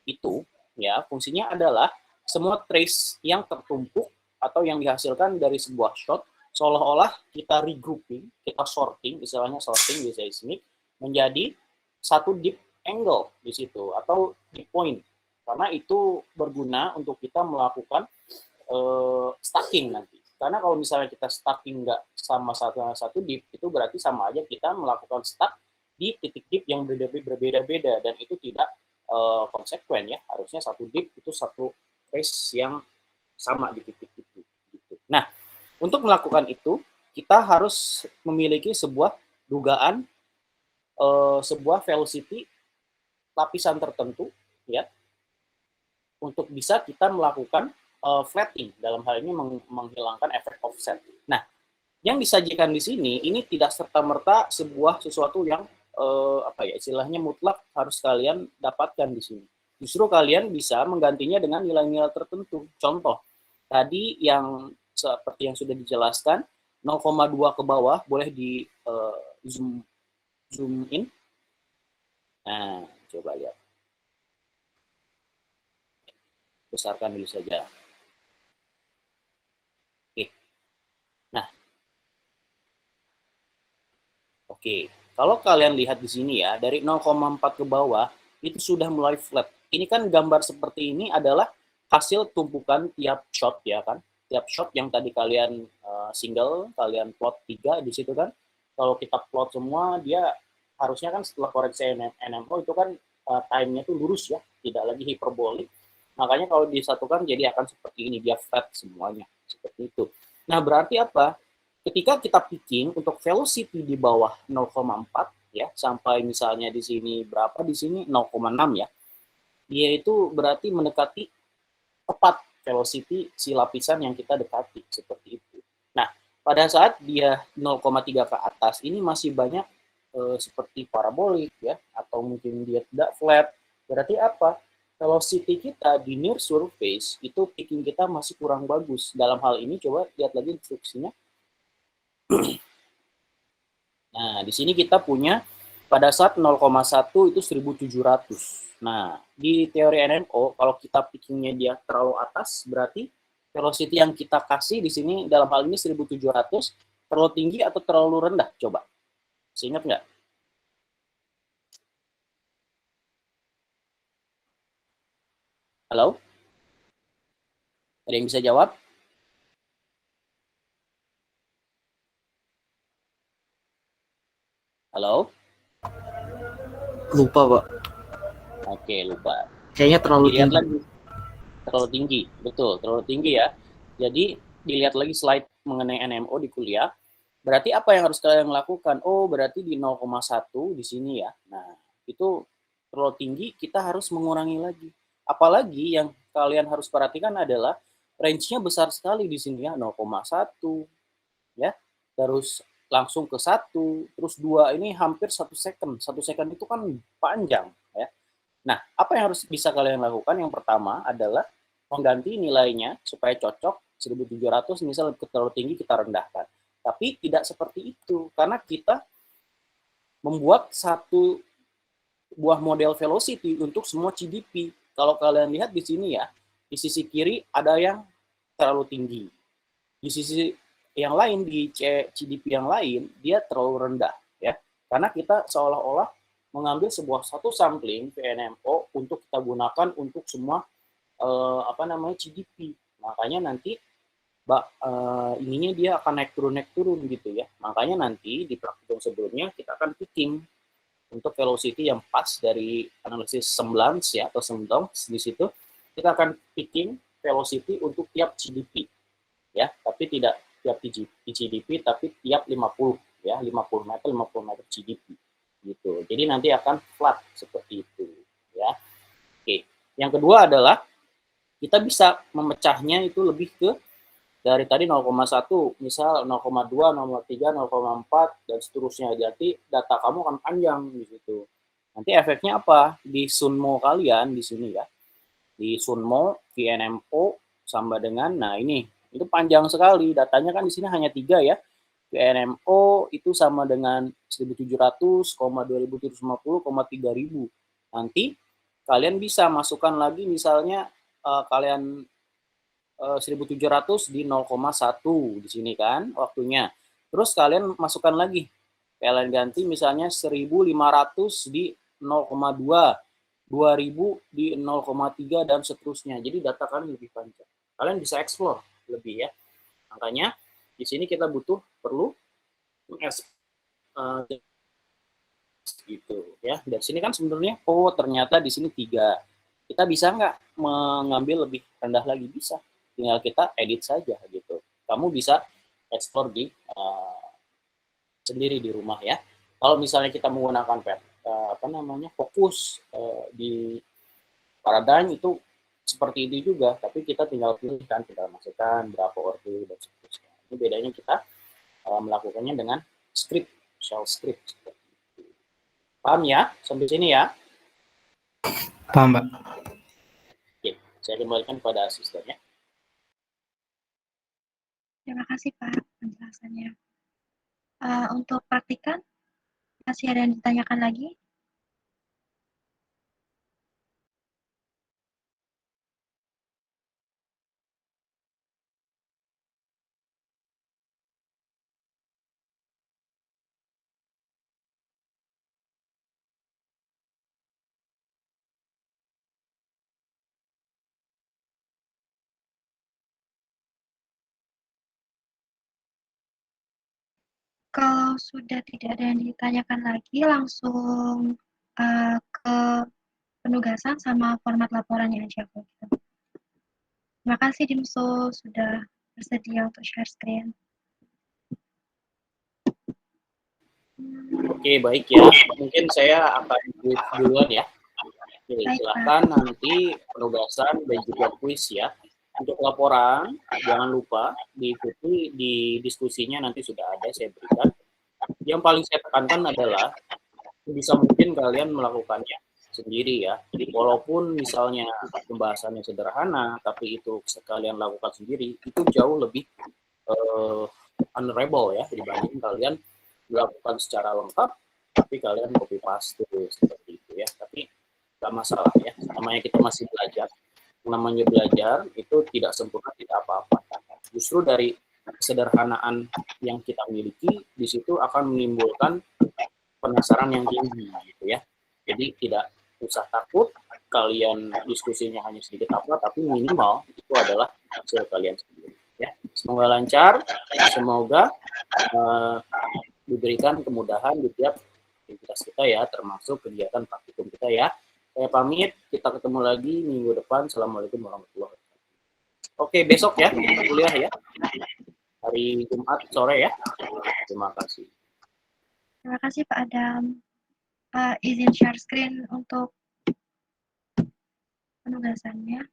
itu ya fungsinya adalah semua trace yang tertumpuk atau yang dihasilkan dari sebuah shot seolah-olah kita regrouping, kita sorting, istilahnya sorting di seismic menjadi satu deep angle di situ atau deep point. Karena itu berguna untuk kita melakukan stacking nanti. Karena kalau misalnya kita stacking nggak sama satu deep, itu berarti sama aja kita melakukan stack di titik deep yang berbeda-beda dan itu tidak konsekuen ya. Harusnya satu deep itu satu trace yang sama di titik itu. Gitu. Nah, untuk melakukan itu kita harus memiliki sebuah dugaan sebuah velocity lapisan tertentu ya untuk bisa kita melakukan flatting, dalam hal ini menghilangkan efek offset. Nah, yang disajikan di sini ini tidak serta-merta sebuah sesuatu yang istilahnya mutlak harus kalian dapatkan di sini. Justru kalian bisa menggantinya dengan nilai-nilai tertentu. Contoh, tadi yang seperti yang sudah dijelaskan, 0,2 ke bawah boleh di zoom in. Nah, coba lihat. Besarkan dulu saja. Oke, kalau kalian lihat di sini ya, dari 0,4 ke bawah, itu sudah mulai flat. Ini kan gambar seperti ini adalah hasil tumpukan tiap shot ya kan. Tiap shot yang tadi kalian single, kalian plot 3 di situ kan. Kalau kita plot semua, dia harusnya kan setelah koreksi NMO itu kan time-nya itu lurus ya, tidak lagi hiperbolik. Makanya kalau disatukan jadi akan seperti ini, dia flat semuanya, seperti itu. Nah, berarti apa? Ketika kita picking untuk velocity di bawah 0,4 ya sampai misalnya di sini berapa di sini 0,6 ya. Dia itu berarti mendekati tepat velocity si lapisan yang kita dekati seperti itu. Nah, pada saat dia 0,3 ke atas ini masih banyak seperti parabolik ya atau mungkin dia tidak flat. Berarti apa? Velocity kita di near surface itu picking kita masih kurang bagus. Dalam hal ini coba lihat lagi instruksinya. Nah, di sini kita punya pada saat 0,1 itu 1700. Nah, di teori NMO, kalau kita pickingnya dia terlalu atas, berarti velocity yang kita kasih di sini dalam hal ini 1700 terlalu tinggi atau terlalu rendah? Coba. Masih ingat nggak? Halo? Ada yang bisa jawab? Halo? Lupa, Pak. Oke, lupa. Kayaknya terlalu Dilihat tinggi. lagi. Terlalu tinggi, betul, terlalu tinggi ya. Jadi, dilihat lagi slide mengenai NMO di kuliah. Berarti apa yang harus kalian lakukan? Oh, berarti di 0,1 di sini ya. Nah, itu terlalu tinggi, kita harus mengurangi lagi. Apalagi yang kalian harus perhatikan adalah range-nya besar sekali di sini ya, 0,1 ya. Terus langsung ke 1, terus 2 ini hampir 1 second. 1 second itu kan panjang ya. Nah, apa yang harus bisa kalian lakukan? Yang pertama adalah mengganti nilainya supaya cocok. 1700 misal terlalu tinggi kita rendahkan. Tapi tidak seperti itu karena kita membuat satu buah model velocity untuk semua CDP. Kalau kalian lihat di sini ya, di sisi kiri ada yang terlalu tinggi. Di sisi yang lain, di CDP yang lain, dia terlalu rendah. Ya. Karena kita seolah-olah mengambil sebuah satu sampling VNMO untuk kita gunakan untuk semua CDP. Makanya nanti ininya dia akan naik turun gitu ya. Makanya nanti di praktikum sebelumnya kita akan picking untuk velocity yang pas dari analisis semblance ya atau semblance di situ kita akan picking velocity untuk tiap CDP ya, tapi tidak tiap CDP tapi tiap 50 ya, 50 meter CDP gitu. Jadi nanti akan flat seperti itu ya. Oke. Yang kedua adalah kita bisa memecahnya itu lebih ke dari tadi 0,1, misal 0,2, 0,3, 0,4 dan seterusnya. Jadi data kamu akan panjang di situ. Nanti efeknya apa? Di Sunmo kalian di sini ya. Di Sunmo, VNMO sama dengan, nah ini, itu panjang sekali. Datanya kan di sini hanya 3 ya. VNMO itu sama dengan 1700, 2750, 3000. Nanti kalian bisa masukkan lagi misalnya kalian 1700 di 0,1 di sini kan waktunya. Terus kalian masukkan lagi. Kalian ganti misalnya 1500 di 0,2, 2000 di 0,3 dan seterusnya. Jadi data kalian lebih panjang. Kalian bisa explore lebih ya. Makanya di sini kita perlu gitu ya. Dari sini kan sebenarnya ternyata di sini 3. Kita bisa nggak mengambil lebih rendah lagi? Bisa. Tinggal kita edit saja gitu. Kamu bisa explore di sendiri di rumah ya. Kalau misalnya kita menggunakan fokus di Paradigm itu seperti ini juga, tapi kita tinggal pilihkan, tinggal masukkan berapa orde dan seterusnya. Ini bedanya kita melakukannya dengan script, shell script. Paham ya? Sampai sini ya? Paham, Mbak. Oke, saya kembalikan kepada asistennya. Terima kasih Pak penjelasannya. Untuk praktikan, masih ada yang ditanyakan lagi? Kalau sudah tidak ada yang ditanyakan lagi, langsung ke penugasan sama format laporannya aja. Gitu. Terima kasih Dimsu sudah bersedia untuk share screen. Oke, baik ya. Mungkin saya akan duluan ya. Oke, silakan nanti penugasan dan juga kuis ya. Untuk laporan, jangan lupa diikuti di diskusinya nanti sudah ada saya berikan. Yang paling saya tekankan adalah bisa mungkin kalian melakukannya sendiri ya. Jadi walaupun misalnya pembahasannya sederhana, tapi itu sekalian lakukan sendiri, itu jauh lebih honorable ya dibanding kalian melakukan secara lengkap, tapi kalian copy paste seperti itu ya. Tapi nggak masalah ya. Namanya kita masih belajar. Namanya belajar itu tidak sempurna, tidak apa-apa. Justru dari kesederhanaan yang kita miliki di situ akan menimbulkan penasaran yang tinggi gitu ya. Jadi tidak usah takut kalian diskusinya hanya sedikit apa, tapi minimal itu adalah hasil kalian sendiri ya. Semoga lancar, semoga diberikan kemudahan di tiap aktivitas kita ya, termasuk kegiatan praktikum kita ya. Saya pamit, kita ketemu lagi minggu depan. Assalamualaikum warahmatullahi wabarakatuh. Oke, besok ya, kita kuliah ya. Hari Jumat sore ya. Terima kasih. Terima kasih Pak Adam. Izin share screen untuk penugasannya.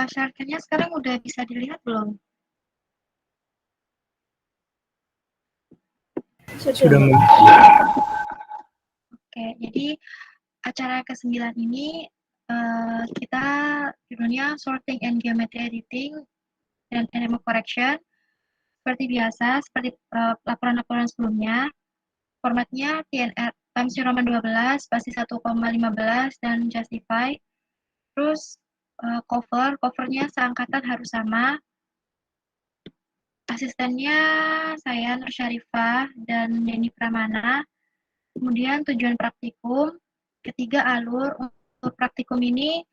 Share screen-nya sekarang udah bisa dilihat belum? Sudah. Oke, jadi acara ke-9 ini kita judulnya Sorting and Geometry Editing dan NMO Correction. Seperti biasa, seperti laporan-laporan sebelumnya, formatnya TNR Times New Roman 12, spasi 1,15, dan Justify. Terus covernya seangkatan harus sama. Asistennya saya Nur Syarifah dan Denny Pramana. Kemudian tujuan praktikum, ketiga alur. Untuk praktikum ini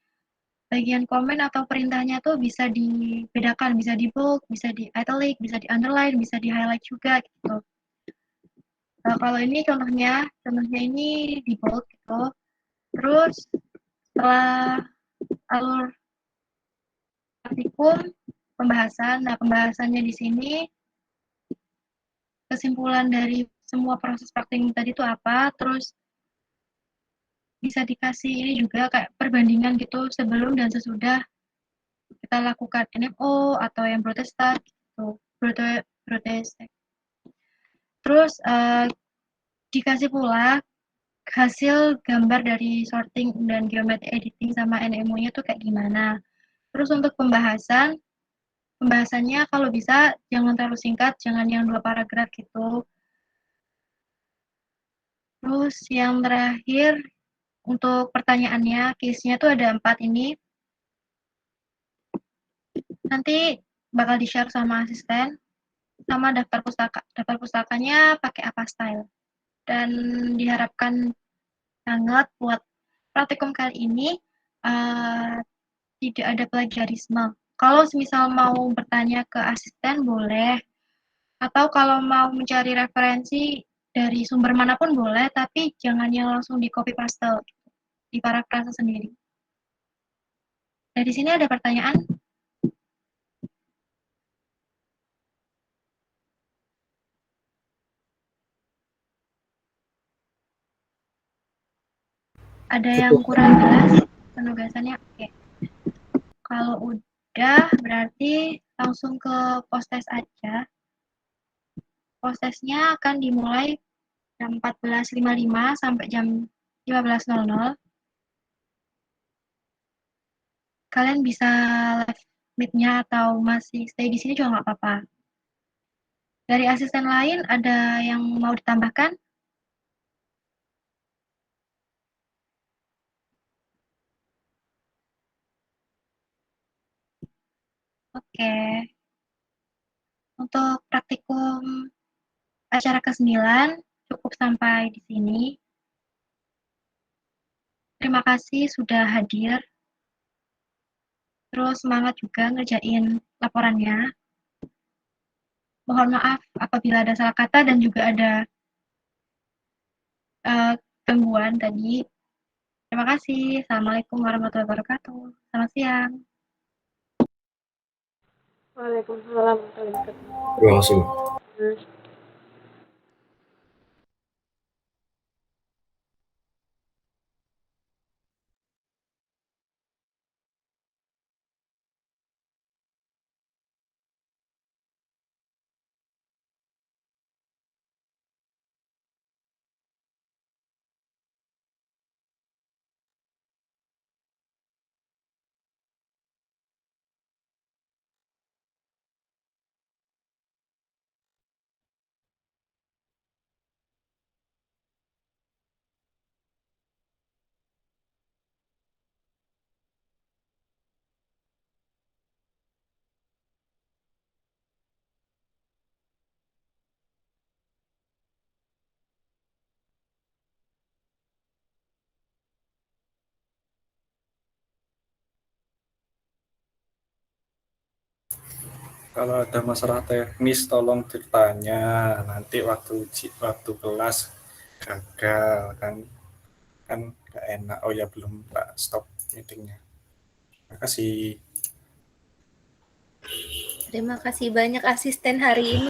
bagian komen atau perintahnya tuh bisa dibedakan, bisa di bold, bisa di italic, bisa di underline, bisa di highlight juga gitu. Kalau ini contohnya ini di bold gitu. Terus setelah alur praktikum pembahasan, nah pembahasannya di sini kesimpulan dari semua proses praktik tadi itu apa, terus bisa dikasih ini juga kayak perbandingan gitu sebelum dan sesudah kita lakukan NFO atau yang protestat gitu, protestat. Terus dikasih pula hasil gambar dari sorting dan geometry editing sama NMO-nya tuh kayak gimana. Terus untuk pembahasannya kalau bisa jangan terlalu singkat, jangan yang 2 paragraf gitu. Terus yang terakhir untuk pertanyaannya, case-nya tuh ada 4 ini. Nanti bakal di-share sama asisten, sama daftar pustakanya pakai apa style. Dan diharapkan banget buat praktikum kali ini tidak ada plagiarisme. Kalau misal mau bertanya ke asisten boleh, atau kalau mau mencari referensi dari sumber manapun boleh, tapi jangan yang langsung di copy paste, di parafrase sendiri. Dari sini ada pertanyaan? Ada yang kurang jelas penugasannya? Oke. Kalau udah, berarti langsung ke post-test aja. Post-testnya akan dimulai jam 14.55 sampai jam 15.00. Kalian bisa live meet-nya atau masih stay di sini juga nggak apa-apa. Dari asisten lain ada yang mau ditambahkan? Oke. Untuk praktikum acara ke-9 cukup sampai di sini. Terima kasih sudah hadir. Terus semangat juga ngerjain laporannya. Mohon maaf apabila ada salah kata dan juga ada gangguan tadi. Terima kasih. Assalamualaikum warahmatullahi wabarakatuh. Selamat siang. Waalaikumsalam warahmatullahi wabarakatuh. Terima kasih. Kalau ada masalah teknis tolong ditanya nanti waktu kelas gagal kan nggak enak. Oh ya belum Pak, stop meetingnya. Terima kasih. Terima kasih banyak asisten hari ini.